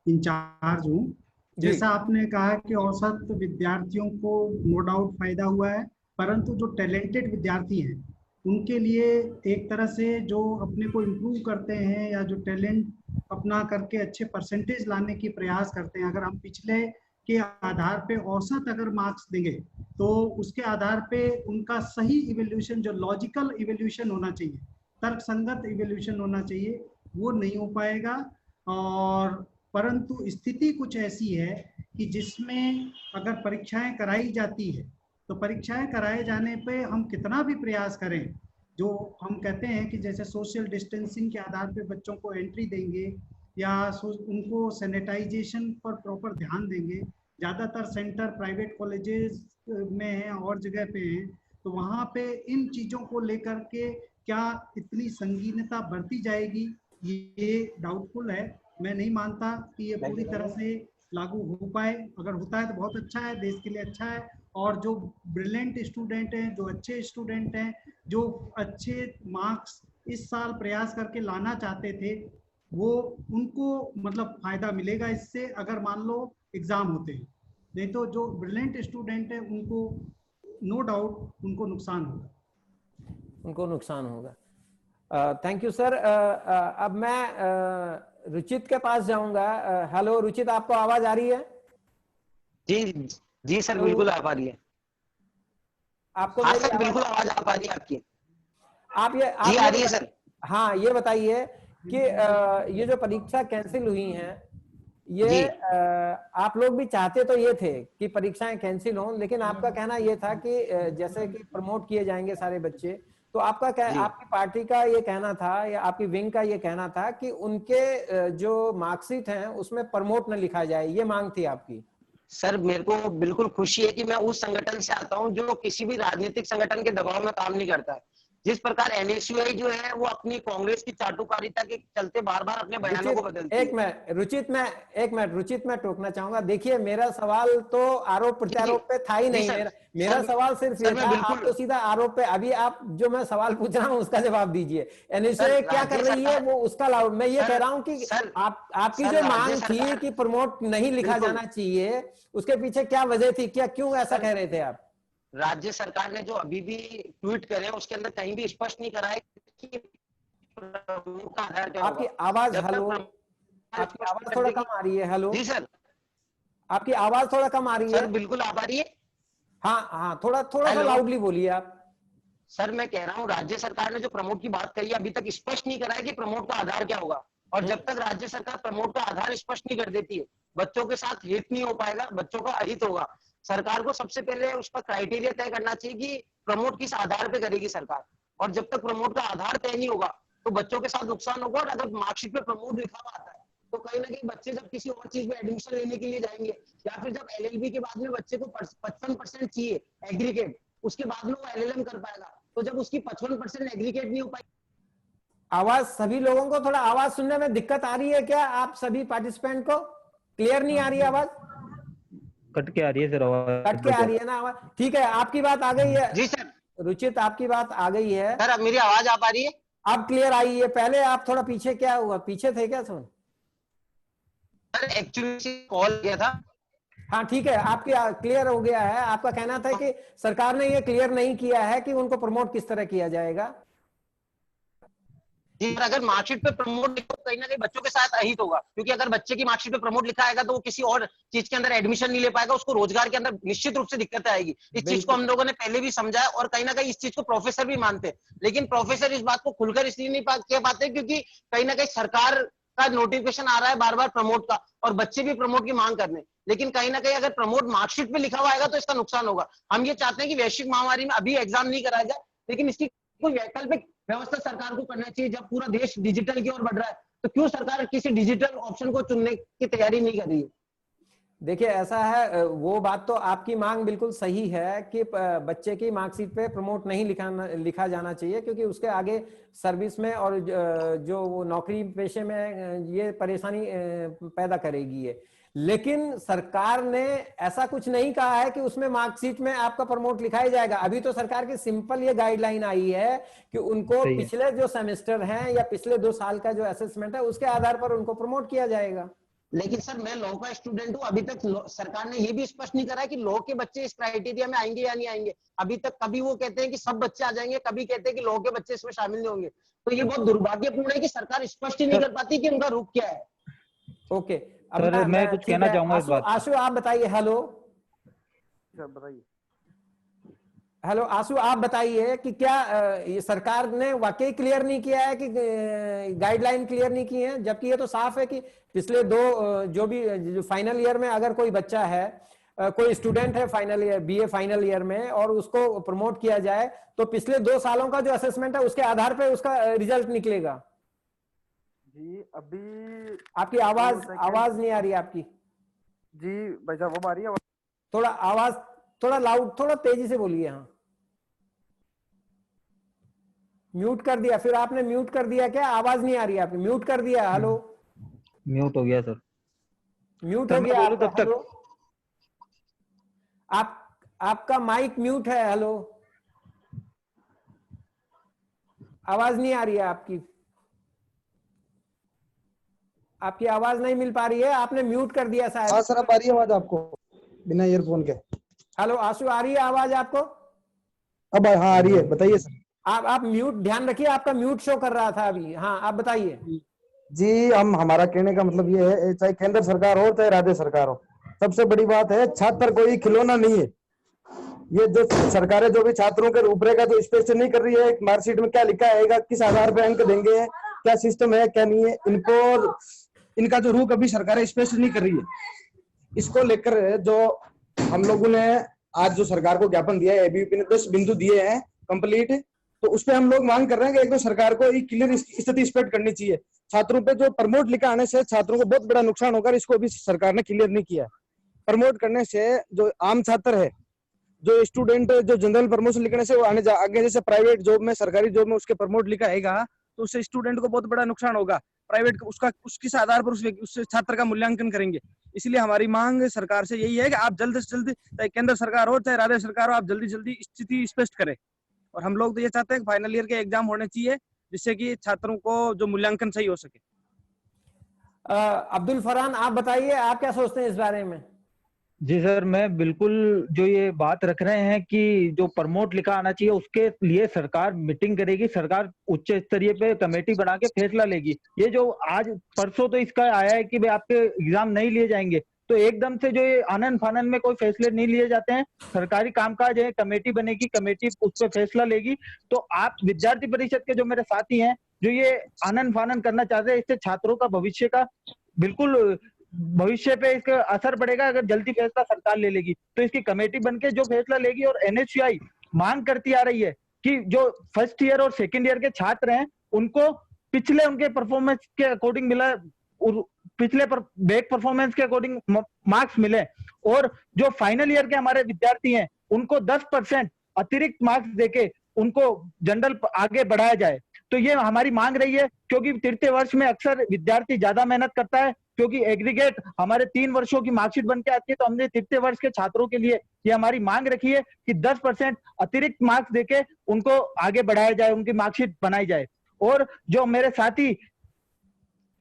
इंचार्ज हूँ। जैसा आपने कहा कि औसत विद्यार्थियों को नो डाउट फायदा हुआ है, परंतु जो टैलेंटेड विद्यार्थी हैं उनके लिए एक तरह से जो अपने को इम्प्रूव करते हैं या जो टैलेंट अपना करके अच्छे परसेंटेज लाने की प्रयास करते हैं, अगर हम पिछले के आधार पे औसत अगर मार्क्स देंगे तो उसके आधार पे उनका सही इवैल्यूएशन, जो लॉजिकल इवैल्यूएशन होना चाहिए, तर्कसंगत इवैल्यूएशन होना चाहिए, वो नहीं हो पाएगा। और परंतु स्थिति कुछ ऐसी है कि जिसमें अगर परीक्षाएं कराई जाती है तो परीक्षाएं कराए जाने पे हम कितना भी प्रयास करें, जो हम कहते हैं कि जैसे सोशल डिस्टेंसिंग के आधार पे बच्चों को एंट्री देंगे या उनको सैनिटाइजेशन पर प्रॉपर ध्यान देंगे, ज़्यादातर सेंटर प्राइवेट कॉलेजेस में हैं और जगह पे हैं, तो वहाँ पे इन चीज़ों को लेकर के क्या इतनी संगीनता बरती जाएगी ये डाउटफुल है। मैं नहीं मानता कि ये पूरी तरह से लागू हो पाए। अगर होता है तो बहुत अच्छा है, देश के लिए अच्छा है। और जो ब्रिलियंट स्टूडेंट हैं, जो अच्छे स्टूडेंट हैं, जो अच्छे मार्क्स इस साल प्रयास करके लाना चाहते थे, वो उनको मतलब फायदा मिलेगा इससे, अगर मान लो एग्जाम होते हैं। नहीं तो जो ब्रिलियंट स्टूडेंट है उनको नो डाउट उनको नुकसान होगा, उनको नुकसान होगा। Thank you sir. अब मैं रुचित के पास जाऊंगा। हेलो रुचित, आपको आवाज आ रही है? जी जी सर, बिल्कुल आ पा रही है। आपको हाँ सर, बिल्कुल आवाज आ पा रही है आपकी। आप ये जी आ रही है सर। हाँ ये बताइए कि ये जो परीक्षा कैंसिल हुई हैं, ये आप लोग भी चाहते तो ये थे कि परीक्षाएं कैंसिल हों, लेकिन आपका कहना ये था कि जैसे कि प्रमोट किए जाएंगे सारे बच्चे, तो आपका आपकी पार्टी का ये कहना था या आपकी विंग का ये कहना था कि उनके जो मार्कशीट हैं उसमें प्रमोट न लिखा जाए, ये मांग थी आपकी। सर मेरे को बिल्कुल खुशी है कि मैं उस संगठन से आता हूं जो किसी भी राजनीतिक संगठन के दबाव में काम नहीं करता है। जिस प्रकार एनएसयूआई जो है वो अपनी कांग्रेस की चाटुकारिता के चलते बार बार अपने बयानों को बदलती है। एक मिनट रुचित मैं टोकना चाहूंगा। देखिए मेरा सवाल तो आरोप प्रत्यारोप पे था ही नहीं, मेरा सवाल सिर्फ ये था, आप तो सीधा आरोप पे, अभी आप जो मैं सवाल पूछ रहा हूँ उसका जवाब दीजिए। एनएसयूआई क्या कर रही है वो उसका लाभ, मैं ये कह रहा हूँ कि आपकी जो मांग थी कि प्रमोट नहीं लिखा जाना चाहिए, उसके पीछे क्या वजह थी, क्या क्यों ऐसा कह रहे थे आप? राज्य सरकार ने जो अभी भी ट्वीट करे उसके अंदर कहीं भी स्पष्ट नहीं करा है कि आपकी आवाज, हेलो, आपकी आवाज थोड़ा कम आ रही है। हेलो जी सर, आपकी आवाज थोड़ा कम आ रही है। सर बिल्कुल आ पा रही है। हाँ थोड़ा सा लाउडली बोलिए आप। सर मैं कह रहा हूँ राज्य सरकार ने जो प्रमोट की बात कही अभी तक स्पष्ट नहीं करा है कि प्रमोट का आधार क्या होगा, और जब तक राज्य सरकार प्रमोट का आधार स्पष्ट नहीं कर देती है बच्चों के साथ हित नहीं हो पाएगा, बच्चों का अहित होगा। सरकार को सबसे पहले उसका क्राइटेरिया तय करना चाहिए कि प्रमोट किस आधार पे करेगी सरकार, और जब तक प्रमोट का आधार तय नहीं होगा तो बच्चों के साथ नुकसान होगा। और अगर मार्कशीट पे प्रमोट लिखा हुआ आता है तो कहीं ना कहीं बच्चे जब किसी और चीज में एडमिशन लेने के लिए जाएंगे, या फिर जब एलएलबी के बाद में बच्चे को 55% चाहिए एग्रीगेट, उसके बाद में वो एलएलएम कर पाएगा, तो जब उसकी 55% एग्रीगेट नहीं हो पाएगी। आवाज, सभी लोगों को थोड़ा आवाज सुनने में दिक्कत आ रही है क्या? आप सभी पार्टिसिपेंट को क्लियर नहीं आ रही है आवाज? कट के आ रही है सर आवाज। कट के आ रही है ना आवाज? ठीक है, आपकी बात आ गई है जी सर। रुचित, आपकी बात आ गई है। सर अब मेरी आवाज आ पा रही है? अब क्लियर आई है। पहले आप थोड़ा पीछे, क्या हुआ, पीछे थे क्या सुन? सर एक्चुअली कॉल किया था। हाँ ठीक है, आपकी क्लियर हो गया है। आपका कहना था कि सरकार ने ये क्लियर नहीं किया है कि उनको प्रमोट किस तरह किया जाएगा। जी, अगर मार्कशीट पे प्रमोट लिखो कहीं ना कहीं बच्चों के साथ अहित होगा, क्योंकि अगर बच्चे की मार्कशीट पे प्रमोट लिखा आएगा तो वो किसी और चीज के अंदर एडमिशन नहीं ले पाएगा, उसको रोजगार के अंदर निश्चित रूप से दिक्कत आएगी। इस चीज को हम लोगों ने पहले भी समझा और कहीं ना कहीं इस चीज को प्रोफेसर भी मानते हैं, लेकिन प्रोफेसर इस बात को खुलकर इसलिए नहीं कह पाते क्योंकि कहीं ना कहीं सरकार का नोटिफिकेशन आ रहा है बार बार प्रमोट का, और बच्चे भी प्रमोट की मांग करने, लेकिन कहीं ना कहीं अगर प्रमोट मार्कशीट पे लिखा हुआ आएगा तो इसका नुकसान होगा। हम ये चाहते हैं कि वैश्विक महामारी में अभी एग्जाम नहीं कराया जाए, लेकिन इसकी कोई वैकल्पिक व्यवस्था सरकार को करना चाहिए। जब पूरा देश डिजिटल की ओर बढ़ रहा है तो क्यों सरकार किसी डिजिटल ऑप्शन को चुनने की तैयारी नहीं कर रही है? देखिए ऐसा है, वो बात तो आपकी मांग बिल्कुल सही है कि बच्चे की मार्कशीट पे प्रमोट नहीं लिखा जाना चाहिए, क्योंकि उसके आगे सर्विस में और जो वो नौकरी पेशे में ये परेशानी पैदा करेगी ये। लेकिन सरकार ने ऐसा कुछ नहीं कहा है कि उसमें मार्कशीट में आपका प्रमोट लिखा ही जाएगा। अभी तो सरकार की सिंपल ये गाइडलाइन आई है कि उनको पिछले जो सेमेस्टर हैं या पिछले 2 साल का जो असेसमेंट है उसके आधार पर उनको प्रमोट किया जाएगा। लेकिन सर मैं लॉ का स्टूडेंट हूँ, अभी तक सरकार ने ये भी स्पष्ट नहीं करा है कि लॉ के बच्चे इस क्राइटेरिया में आएंगे या नहीं आएंगे। अभी तक कभी वो कहते हैं कि सब बच्चे आ जाएंगे, कभी कहते हैं कि लॉ के बच्चे इसमें शामिल नहीं होंगे। तो ये बहुत दुर्भाग्यपूर्ण है कि सरकार स्पष्ट ही नहीं कर पाती कि उनका रुख क्या है। ओके, सर मैं कुछ कहना चाहूंगा इस बात। आशु आप बताइए। हेलो बताइए। हेलो आशु, आप बताइए कि क्या ये सरकार ने वाकई क्लियर नहीं किया है कि गाइडलाइन क्लियर नहीं की है, जबकि ये तो साफ है कि पिछले 2 जो फाइनल ईयर में अगर कोई बच्चा है, कोई स्टूडेंट है final year BA final year में और उसको प्रमोट किया जाए तो पिछले 2 सालों का जो असेसमेंट है उसके आधार पर उसका रिजल्ट निकलेगा। जी अभी आपकी आवाज नहीं आ रही आपकी। जी भाई साहब अब आ रही है? थोड़ा आवाज थोड़ा लाउड, थोड़ा तेजी से बोलिए। हाँ म्यूट कर दिया, फिर आपने म्यूट कर दिया क्या? आवाज नहीं आ रही आपकी, म्यूट कर दिया। हेलो म्यूट हो गया सर, म्यूट हो गया आपका। हेलो आपका माइक म्यूट है। हेलो आवाज नहीं आ रही है आपकी, आपकी आवाज नहीं मिल पा रही है, आपने म्यूट कर दिया शायद। हाँ सर अब आ रही है आवाज आपको बिना ईयरफोन के? हेलो आशु आ रही है आवाज आपको? अब हाँ आ रही है, बताइए सर। आप म्यूट, ध्यान रखिए आपका म्यूट शो कर रहा था अभी। हाँ आप बताइए। जी हमारा कहने का मतलब ये है, चाहे केंद्र सरकार हो चाहे राज्य सरकार हो, सबसे बड़ी बात है छात्र कोई खिलौना नहीं है। ये जो सरकारें जो भी छात्रों के रूपरेखा जो स्पष्ट नहीं कर रही है, मार्कशीट में क्या लिखा है, किस आधार पे अंक देंगे, क्या सिस्टम है क्या नहीं है, इनका जो रुख अभी सरकारें स्पष्ट नहीं कर रही है। इसको लेकर जो हम लोगों ने आज जो सरकार को ज्ञापन दिया है, एबीवीपी ने 10 बिंदु दिए हैं कंप्लीट, तो उस पे हम लोग मांग कर रहे हैं कि एक तो सरकार को क्लियर स्थिति स्पष्ट करनी चाहिए। छात्रों पे जो प्रमोट लिखा आने से छात्रों को बहुत बड़ा नुकसान होगा, इसको अभी सरकार ने क्लियर नहीं किया। प्रमोट करने से जो आम छात्र है, जो स्टूडेंट, जो जनरल प्रमोशन लिखने से वो आगे जैसे प्राइवेट जॉब में, सरकारी जॉब में उसके प्रमोट लिखा आएगा तो उससे स्टूडेंट को बहुत बड़ा नुकसान होगा। प्राइवेट उसके आधार पर उस छात्र का मूल्यांकन करेंगे। इसलिए हमारी मांग सरकार से यही है कि आप जल्द से जल्द, चाहे केंद्र सरकार हो चाहे राज्य सरकार हो, आप जल्दी जल्दी स्थिति स्पष्ट करें। और हम लोग तो ये चाहते हैं कि फाइनल ईयर के एग्जाम होने चाहिए जिससे कि छात्रों को जो मूल्यांकन सही हो सके। अब्दुल फरहान आप बताइए, आप क्या सोचते हैं इस बारे में? जी सर, मैं बिल्कुल जो ये बात रख रहे हैं कि जो प्रमोट लिखा आना चाहिए उसके लिए सरकार मीटिंग करेगी, सरकार उच्च स्तरीय पे कमेटी बना के फैसला लेगी। ये जो आज परसों तो इसका आया है कि भाई आपके एग्जाम नहीं लिए जाएंगे, तो एकदम से जो ये आनन फानन में कोई फैसले नहीं लिए जाते हैं। सरकारी कामकाज है, कमेटी बनेगी, कमेटी उस पर फैसला लेगी। तो आप विद्यार्थी परिषद के जो मेरे साथी हैं जो ये आनन फानन करना चाहते हैं, इससे छात्रों का भविष्य का बिल्कुल भविष्य पे इसका असर पड़ेगा। अगर जल्दी फैसला सरकार ले लेगी तो इसकी कमेटी बनके जो फैसला लेगी, और एनएसयूआई मांग करती आ रही है कि जो फर्स्ट ईयर और सेकंड ईयर के छात्र हैं उनको पिछले उनके परफॉर्मेंस के अकॉर्डिंग मिला, पिछले बैक परफॉर्मेंस के अकॉर्डिंग मार्क्स मिले, और जो फाइनल ईयर के हमारे विद्यार्थी हैं उनको 10% अतिरिक्त मार्क्स देके उनको जनरल आगे बढ़ाया जाए। तो ये हमारी मांग रही है, क्योंकि तृतीय वर्ष में अक्सर विद्यार्थी ज्यादा मेहनत करता है क्योंकि एग्रीगेट हमारे 3 वर्षों की मार्कशीट बन के आती है, तो हमने तृतीय वर्ष के छात्रों के लिए ये हमारी मांग रखी है कि 10% अतिरिक्त मार्क्स देके उनको आगे बढ़ाया जाए, उनकी मार्कशीट बनाई जाए। और जो मेरे साथी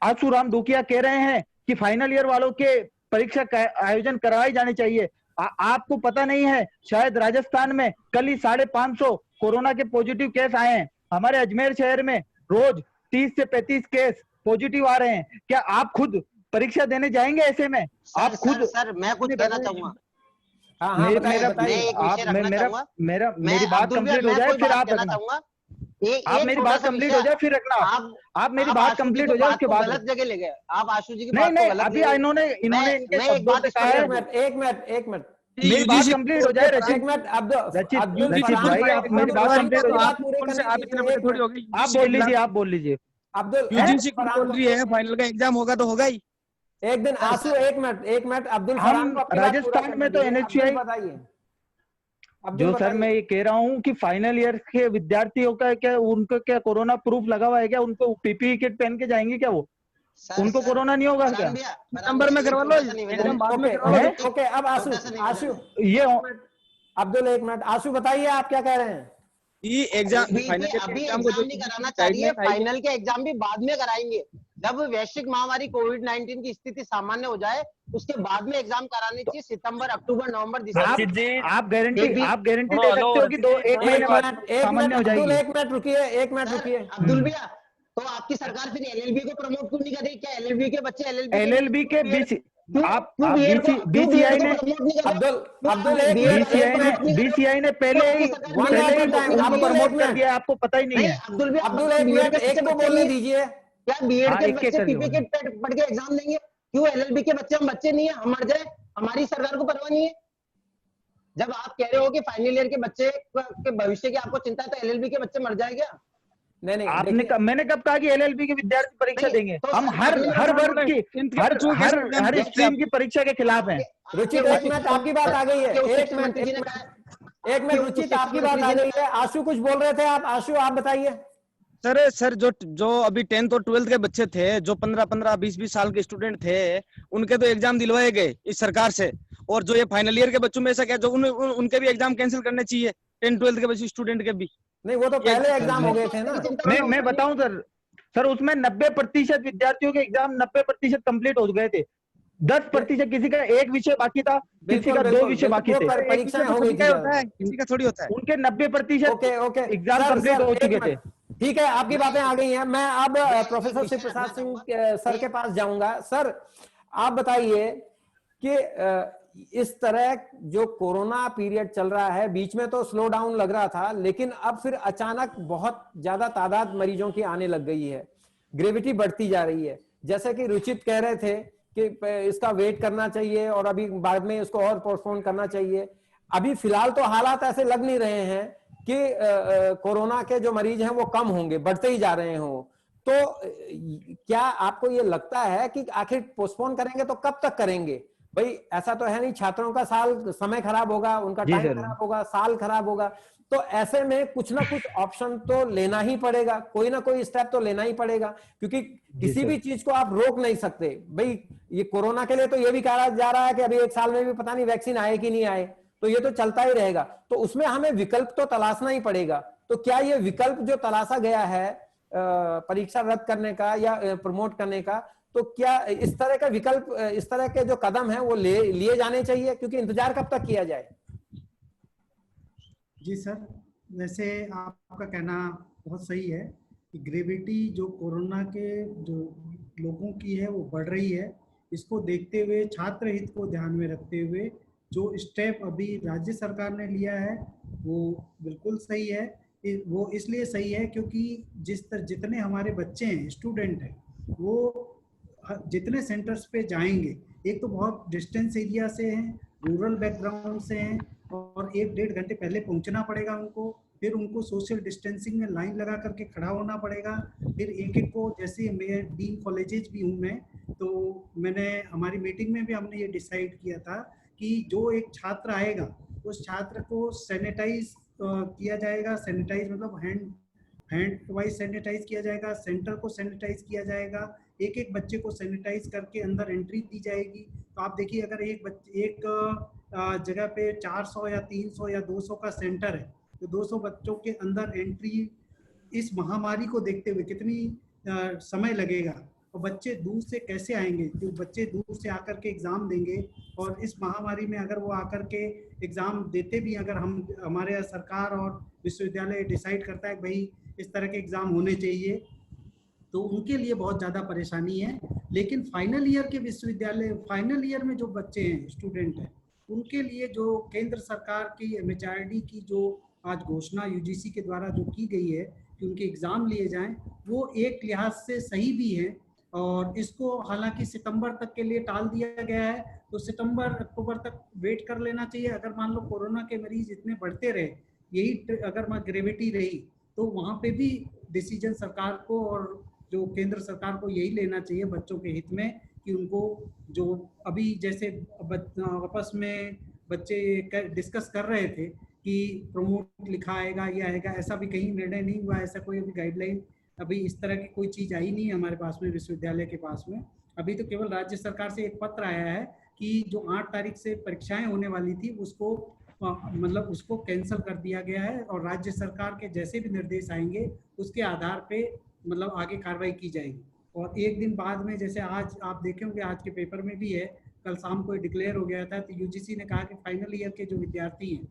आशुराम दुकिया कह रहे हैं कि फाइनल ईयर वालों के परीक्षा का आयोजन करवाई जानी चाहिए, आपको पता नहीं है, शायद राजस्थान में कल ही 550 कोरोना के पॉजिटिव केस आए हैं। हमारे अजमेर शहर में रोज 30 से 35 केस पॉजिटिव आ रहे हैं। क्या आप खुद परीक्षा देने जाएंगे ऐसे में? आप खुद सर मैं कुछ कहना चाहूंगा। मेरी बात कंप्लीट हो जाए फिर आप रखना। आप मेरी बात कंप्लीट हो जाए फिर रखना। आप मेरी बात कंप्लीट हो जाए उसके बाद। गलत जगह ले गए आप आशु जी की नहीं बात नहीं, को गलत अभी इन्होंने इनके शब्दों से कहा है। एक मिनट मेरी बात कंप्लीट हो जाए रचित। एक मिनट रचित भाई, आप मेरी बात कंप्लीट हो जाए। आप बोल लीजिए। अब्दुल यूजीसी बोल रही है फाइनल का एग्जाम होगा तो होगा ही। एक दिन आंसू, एक मिनट अब्दुल हम राजस्थान में तो एनएचआई बताइए। जो सर मैं ये कह रहा हूँ कि फाइनल ईयर के विद्यार्थियों का क्या, उनको क्या कोरोना प्रूफ लगा हुआ है क्या? उनको पीपीई किट पहन के जाएंगे क्या वो? उनको कोरोना नहीं होगा क्या? नंबर में करवा लो। ओके, अब आशु ये अब्दुल एक मिनट, आशु बताइए आप क्या कह रहे हैं? एग्जाम अभी एग्जाम नहीं कराना चाहिए, फाइनल के एग्जाम भी बाद में कराएंगे जब वैश्विक महामारी कोविड-19 की स्थिति सामान्य हो जाए, उसके बाद में एग्जाम कराने चाहिए। सितंबर, अक्टूबर, नवंबर, दिसंबर। आप गारंटी दे सकते हो कि 1 महीने बाद सामान्य हो जाएगी? एक मिनट रुकिए अब्दुल भैया, तो आपकी सरकार फिर एलएलबी को प्रमोट क्यों नहीं कर रही? क्या एलएलबी के बच्चे एलएलबी के बीच बीसीआई ने पहले ही प्रमोट कर दिया, आपको पता ही नहीं है। अब्दुल एक तो बोलने दीजिए। क्या बीएड के बच्चे पीपी किट पढ़ के एग्जाम देंगे? क्यों एलएलबी के बच्चे, हम बच्चे नहीं है, हम मर जाए हमारी सरकार को परवाह नहीं है? जब आप कह रहे हो कि फाइनल ईयर के बच्चे के भविष्य की आपको चिंता है, तो एलएलबी के बच्चे मर जाए क्या? नहीं, मैंने कब कहा कि एलएलबी के विद्यार्थी परीक्षा देंगे? हम हर वर्ग की हर स्ट्रीम की परीक्षा के खिलाफ हैं। रुचित एक मिनट, आपकी बात आ गई है। एक मिनट रुचित, आपकी बात आ गई है। आशु कुछ बोल रहे थे आप, आशु आप बताइए। सर जो अभी 10th और 12th के बच्चे थे, जो 15-15, 20-20 साल के स्टूडेंट थे, उनके तो एग्जाम दिलवाए गए इस सरकार से। और जो ये फाइनल ईयर के बच्चों में ऐसा क्या, जो उनके भी एग्जाम कैंसिल करने चाहिए, 10th 12th के बच्चे स्टूडेंट के भी? नहीं, वो तो पहले एग्जाम हो गए थे ना। मैं बताऊं सर उसमें 90% विद्यार्थियों के एग्जाम 90% कंप्लीट हो गए थे। 10% किसी का एक विषय बाकी था, किसी का 2 विषय बाकी थे। परीक्षाएं हो गई थी, किसी का थोड़ी होता है। उनके 90% एग्जाम कंप्लीट हो चुके थे। ठीक है, आपकी बातें आ गई हैं। मैं अब प्रोफेसर शिव प्रसाद सिंह सर के पास जाऊंगा। सर आप बताइए कि इस तरह जो कोरोना पीरियड चल रहा है, बीच में तो स्लो डाउन लग रहा था, लेकिन अब फिर अचानक बहुत ज्यादा तादाद मरीजों की आने लग गई है, ग्रेविटी बढ़ती जा रही है। जैसे कि रुचित कह रहे थे कि इसका वेट करना चाहिए और अभी बाद में इसको और पोस्टपोन करना चाहिए। अभी फिलहाल तो हालात ऐसे लग नहीं रहे हैं कि कोरोना के जो मरीज हैं वो कम होंगे, बढ़ते ही जा रहे हों। तो क्या आपको ये लगता है कि आखिर पोस्टपोन करेंगे तो कब तक करेंगे? भाई ऐसा तो है नहीं, छात्रों का साल समय खराब होगा, उनका टाइम खराब होगा, साल खराब होगा। तो ऐसे में कुछ ना कुछ ऑप्शन तो लेना ही पड़ेगा, कोई ना कोई स्टेप तो लेना ही पड़ेगा, क्योंकि किसी भी चीज को आप रोक नहीं सकते। भाई ये कोरोना के लिए तो ये भी कहा जा रहा है कि अभी 1 साल में भी पता नहीं वैक्सीन आए कि नहीं आए, तो ये तो चलता ही रहेगा। तो उसमें हमें विकल्प तो तलाशना ही पड़ेगा। तो क्या ये विकल्प जो तलाशा गया है परीक्षा रद्द करने का या प्रमोट करने का, तो क्या इस तरह का विकल्प, इस तरह के जो कदम है वो लिए जाने चाहिए? क्योंकि इंतजार कब तक किया जाए? जी सर, वैसे आपका कहना बहुत सही है कि ग्रेविटी जो कोरोना के जो लोगों की है वो बढ़ रही है। इसको देखते हुए, छात्र हित को ध्यान में रखते हुए जो स्टेप अभी राज्य सरकार ने लिया है वो बिल्कुल सही है। वो इसलिए सही है क्योंकि जितने हमारे बच्चे हैं, स्टूडेंट हैं, वो जितने सेंटर्स पे जाएंगे, एक तो बहुत डिस्टेंस एरिया से हैं, रूरल बैकग्राउंड से हैं, और 1-1.5 घंटे पहले पहुंचना पड़ेगा उनको। फिर उनको सोशल डिस्टेंसिंग में लाइन लगा करके खड़ा होना पड़ेगा। फिर एक को, जैसे मैं डीन कॉलेजेस भी हूँ मैं, तो मैंने हमारी मीटिंग में भी हमने ये डिसाइड किया था कि जो एक छात्र आएगा उस छात्र को सैनिटाइज किया जाएगा। सैनिटाइज मतलब हैंड वाइज सैनिटाइज किया जाएगा, सेंटर को सैनिटाइज किया जाएगा, एक एक बच्चे को सैनिटाइज करके अंदर एंट्री दी जाएगी। तो आप देखिए अगर एक जगह पे 400 या 300 या 200 का सेंटर है तो 200 बच्चों के अंदर एंट्री इस महामारी को देखते हुए कितनी समय लगेगा, और बच्चे दूर से कैसे आएंगे, जो बच्चे दूर से आकर के एग्जाम देंगे, और इस महामारी में अगर वो आकर के एग्जाम देते भी, अगर हमारे सरकार और विश्वविद्यालय डिसाइड करता है भाई इस तरह के एग्जाम होने चाहिए, तो उनके लिए बहुत ज़्यादा परेशानी है। लेकिन फाइनल ईयर के विश्वविद्यालय, फाइनल ईयर में जो बच्चे हैं, स्टूडेंट हैं, उनके लिए जो केंद्र सरकार की MHRD की जो आज घोषणा UGC के द्वारा जो की गई है कि उनके एग्ज़ाम लिए जाएं, वो एक लिहाज से सही भी है। और इसको हालांकि सितंबर तक के लिए टाल दिया गया है, तो सितंबर अक्टूबर तक वेट कर लेना चाहिए। अगर मान लो कोरोना के मरीज इतने बढ़ते रहे, यही अगर ग्रेविटी रही, तो वहाँ पे भी डिसीजन सरकार को और जो केंद्र सरकार को यही लेना चाहिए बच्चों के हित में कि उनको जो अभी जैसे आपस में बच्चे डिस्कस कर रहे थे कि प्रमोट लिखा आएगा, ये आएगा, ऐसा भी कहीं निर्णय नहीं हुआ, ऐसा कोई अभी गाइडलाइन, अभी इस तरह की कोई चीज़ आई नहीं है हमारे पास में, विश्वविद्यालय के पास में। अभी तो केवल राज्य सरकार से एक पत्र आया है कि जो 8 तारीख से परीक्षाएं होने वाली थी उसको मतलब उसको कैंसिल कर दिया गया है, और राज्य सरकार के जैसे भी निर्देश आएंगे उसके आधार पे मतलब आगे कार्रवाई की जाएगी। और एक दिन बाद में, जैसे आज आप देखे होंगे आज के पेपर में भी है, कल शाम को डिक्लेयर हो गया था, तो UGC ने कहा कि फाइनल ईयर के जो विद्यार्थी हैं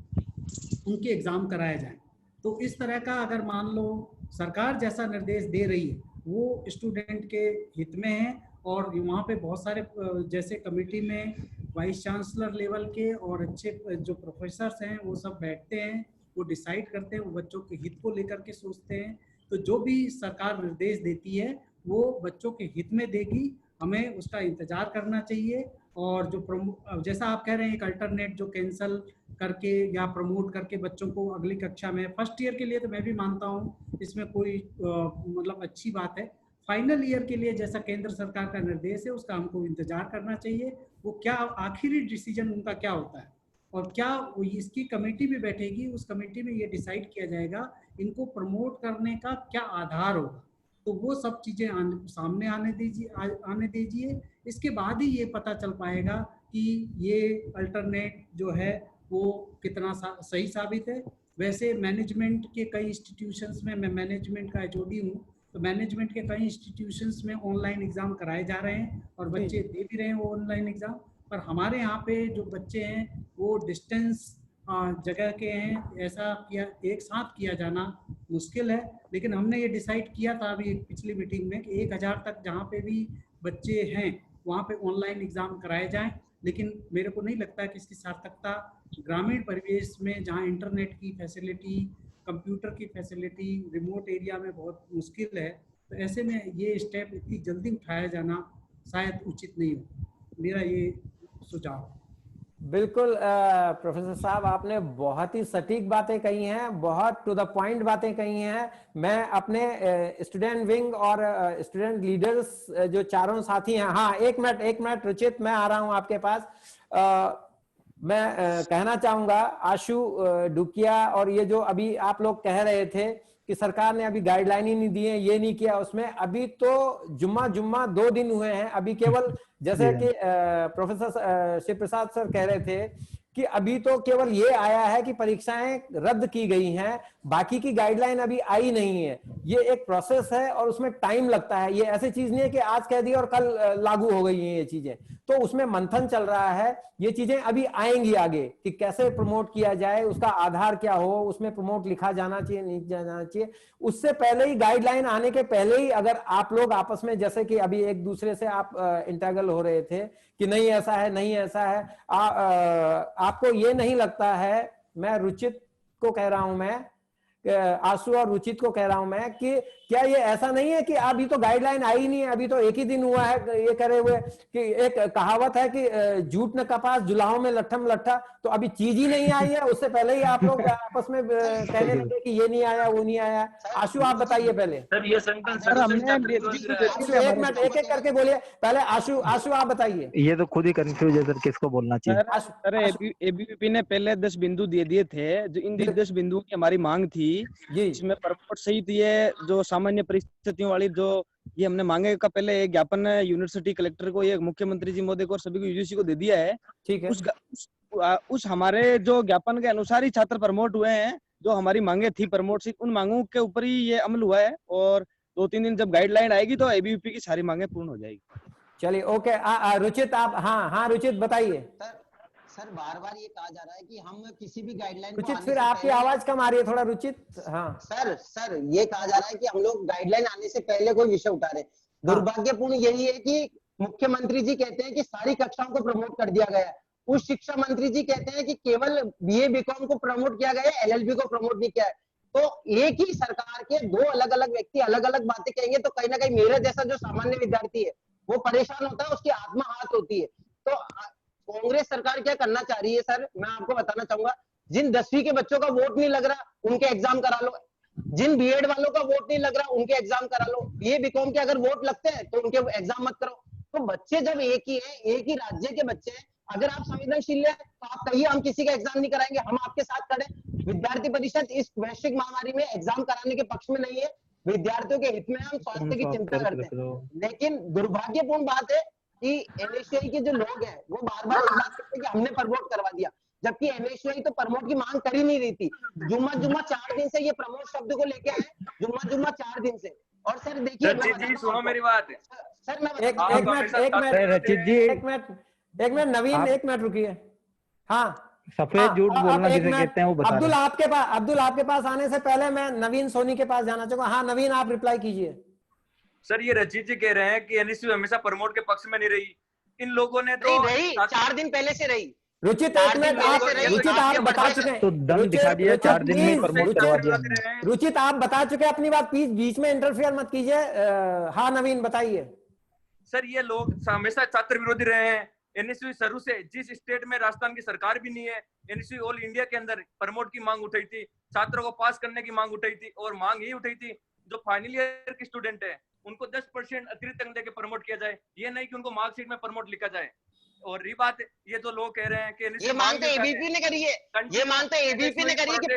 उनके एग्जाम कराए जाएं। तो इस तरह का अगर मान लो सरकार जैसा निर्देश दे रही है वो स्टूडेंट के हित में है, और वहाँ पे बहुत सारे जैसे कमेटी में वाइस चांसलर लेवल के और अच्छे जो प्रोफेसर्स हैं वो सब बैठते हैं, वो डिसाइड करते हैं, वो बच्चों के हित को लेकर के सोचते हैं। तो जो भी सरकार निर्देश देती है वो बच्चों के हित में देगी, हमें उसका इंतजार करना चाहिए। और जो जैसा आप कह रहे हैं एक अल्टरनेट जो कैंसिल करके या प्रमोट करके बच्चों को अगली कक्षा में, फर्स्ट ईयर के लिए तो मैं भी मानता हूँ इसमें कोई मतलब अच्छी बात है। फाइनल ईयर के लिए जैसा केंद्र सरकार का निर्देश है उसका हमको इंतजार करना चाहिए, वो क्या आखिरी डिसीजन उनका क्या होता है, और क्या इसकी कमेटी भी बैठेगी, उस कमेटी में ये डिसाइड किया जाएगा इनको प्रमोट करने का क्या आधार होगा। तो वो सब चीज़ें सामने आने दीजिए, इसके बाद ही ये पता चल पाएगा कि ये अल्टरनेट जो है वो कितना सही साबित है। वैसे मैनेजमेंट के कई इंस्टीट्यूशंस में, मैं मैनेजमेंट का HOD हूँ, तो मैनेजमेंट के कई इंस्टीट्यूशंस में ऑनलाइन एग्ज़ाम कराए जा रहे हैं और बच्चे दे भी रहे हैं वो ऑनलाइन एग्ज़ाम। पर हमारे यहाँ पे जो बच्चे हैं वो डिस्टेंस जगह के हैं, ऐसा किया एक साथ किया जाना मुश्किल है। लेकिन हमने ये डिसाइड किया था अभी पिछली मीटिंग में कि 1000 तक जहाँ पे भी बच्चे हैं वहाँ पे ऑनलाइन एग्ज़ाम कराए जाएं। लेकिन मेरे को नहीं लगता कि इसकी सार्थकता ग्रामीण परिवेश में, जहाँ इंटरनेट की फैसिलिटी, कंप्यूटर की फैसिलिटी रिमोट एरिया में बहुत मुश्किल है, तो ऐसे में ये स्टेप इतनी जल्दी उठाया जाना शायद उचित नहीं हो। मेरा ये सुझाव। बिल्कुल प्रोफेसर साहब, आपने बहुत ही सटीक बातें कही हैं, बहुत टू द पॉइंट बातें कही हैं। मैं अपने स्टूडेंट विंग और स्टूडेंट लीडर्स जो चारों साथी हैं, हाँ एक मिनट रुचित, मैं आ रहा हूं आपके पास। मैं कहना चाहूंगा आशु डुकिया, और ये जो अभी आप लोग कह रहे थे कि सरकार ने अभी गाइडलाइन ही नहीं दी है, ये नहीं किया, उसमें अभी तो जुम्मा 2 दिन हुए हैं। अभी केवल जैसे कि प्रोफेसर शिव प्रसाद सर कह रहे थे कि अभी तो केवल ये आया है कि परीक्षाएं रद्द की गई हैं, बाकी की गाइडलाइन अभी आई नहीं है। ये एक प्रोसेस है और उसमें टाइम लगता है, ये ऐसी चीज नहीं है कि आज कह दिया और कल लागू हो गई हैं ये चीजें, तो उसमें मंथन चल रहा है। ये चीजें अभी आएंगी आगे कि कैसे प्रमोट किया जाए, उसका आधार क्या हो, उसमें प्रमोट लिखा जाना चाहिए नहीं जाना चाहिए। उससे पहले ही गाइडलाइन आने के पहले ही अगर आप लोग आपस में, जैसे कि अभी एक दूसरे से आप इंटरगल हो रहे थे कि नहीं ऐसा है नहीं ऐसा है, आपको ये नहीं लगता है, मैं रुचित को कह रहा हूं, मैं आशु और रुचित को कह रहा हूं मैं कि क्या ये ऐसा नहीं है कि अभी तो गाइडलाइन आई नहीं है, अभी तो एक ही दिन हुआ है ये करे हुए, कि एक कहावत है कि झूठ न कपास जुलाहों में लट्ठम लट्ठा, तो अभी चीज ही नहीं आई है, उससे पहले ही आप लोग आपस में कहने लगे कि ये नहीं आया वो नहीं आया। आशु आप बताइए पहले। सर ये सेंटेंस एक मिनट एक एक करके बोलिए, पहले आशु आप बताइए। ये तो खुद ही कंफ्यूज है सर, किसको बोलना चाहिए। सर एबीवीपी ने पहले 10 बिंदु दे दिए थे, जो इन 10 बिंदुओं की हमारी मांग थी जी इसमें प्रमोट सहित ये जो सामान्य परिस्थितियों वाली जो ये हमने मांगे का पहले एक ज्ञापन यूनिवर्सिटी कलेक्टर को, ये मुख्यमंत्री जी महोदय को और सभी को यूजीसी को दे दिया है। ठीक है। उस हमारे जो ज्ञापन के अनुसार ही छात्र प्रमोट हुए हैं। जो हमारी मांगे थी प्रमोट से, उन मांगों के ऊपर ही ये अमल हुआ है और 2-3 दिन जब गाइडलाइन आएगी तो एबीवीपी की सारी मांगे पूर्ण हो जाएगी। चलिए ओके। रुचित आप, हाँ रुचित बताइए। सर बार बार ये कहा जा रहा है कि हम किसी भी गाइडलाइन रुचित फिर आपकी आवाज कम आ रही है थोड़ा रुचित। हाँ सर ये कहा जा रहा है कि हम लोग गाइडलाइन आने से पहले कोई विषय उठा रहे। दुर्भाग्यपूर्ण यही है कि मुख्यमंत्री जी कहते हैं कि सारी कक्षाओं को प्रमोट कर दिया गया है, उस शिक्षा मंत्री जी कहते हैं कि केवल बीए बीकॉम को प्रमोट किया गया है, एलएलबी को प्रमोट नहीं किया है। तो एक ही सरकार के दो अलग अलग व्यक्ति अलग अलग बातें कहेंगे तो कहीं ना कहीं मेरे जैसा जो सामान्य विद्यार्थी है वो परेशान होता है, उसकी आत्मा आहत होती है। तो कांग्रेस सरकार क्या करना चाह रही है सर, मैं आपको बताना चाहूंगा। जिन 10वीं के बच्चों का वोट नहीं लग रहा उनके एग्जाम करा लो, जिन बीएड वालों का वोट नहीं लग रहा उनके एग्जाम करा लो, बीए बीकॉम के अगर वोट लगते हैं तो उनके एग्जाम मत करो। तो बच्चे जब एक ही है, एक ही राज्य के बच्चे हैं, अगर आप संवेदनशील है तो आप कहिए हम किसी का एग्जाम नहीं कराएंगे, हम आपके साथ खड़े। विद्यार्थी परिषद इस वैश्विक महामारी में एग्जाम कराने के पक्ष में नहीं है, विद्यार्थियों के हित में हम स्वास्थ्य की चिंता करते हैं। लेकिन दुर्भाग्यपूर्ण बात है कि एनएसयूआई के जो लोग हैं वो बार बार इस बात करते हैं कि हमने प्रमोट करवा दिया, जबकि एनएसयूआई तो प्रमोट की मांग कर ही नहीं रही थी। जुम्मा 4 दिन से ये प्रमोट शब्द को लेके आए, जुम्मा 4 दिन से। और सर देखिए सुनो मेरी बात। सर मैं एक मिनट नवीन, एक मिनट रुकिए। हाँ सफेद झूठ बोलना जिसे कहते हैं वो बता अब्दुल आपके पास आने से पहले मैं नवीन सोनी के पास जाना चाहूंगा। हाँ नवीन आप रिप्लाई कीजिए। सर ये रचित जी कह रहे हैं कि एनएसयू हमेशा प्रमोट के पक्ष में नहीं रही, इन लोगों ने तो रही 4 दिन पहले से रही। रुचित एक मिनट, आप बता चुके हैं तो दम दिखा दिया, 4 दिन में प्रमोट करवा दिया। रुचित आप बता चुके हैं अपनी बात, बीच में इंटरफेयर मत कीजिए। हाँ नवीन बताइए। सर ये लोग हमेशा छात्र विरोधी रहे हैं। एनएसयू शुरू से, जिस स्टेट में राजस्थान की सरकार भी नहीं है, एनएसयू ऑल इंडिया के अंदर प्रमोट की मांग उठाई थी, छात्रों को पास करने की मांग उठाई थी, और मांग यही उठाई थी जो फाइनल ईयर के स्टूडेंट है उनको 10% अतिरिक्त अंक देके प्रमोट किया जाए, ये नहीं कि उनको मार्कशीट में प्रमोट लिखा जाए। और ये बात ये जो लोग कह रहे हैं कि ये मांग तो एबीपी ने करी है, ये मांग तो एबीपी ने करी है कि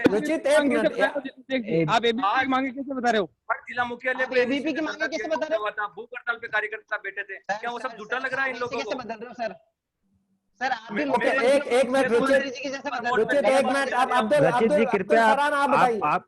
रुचित एक मिनट, आप एबीपी की मांगे कैसे बता रहे हो? हर जिला मुख्यालय पे एबीपी की मांगे कैसे बता रहे हो? भूख हड़ताल पे कार्यकर्ता बैठे थे, क्या वो सब झूठा लग रहा है इन लोगों को? कैसे बदल रहे हो सर? सर आप भी एक मिनट रुचित एक मिनट, आप रचित जी कृपया आप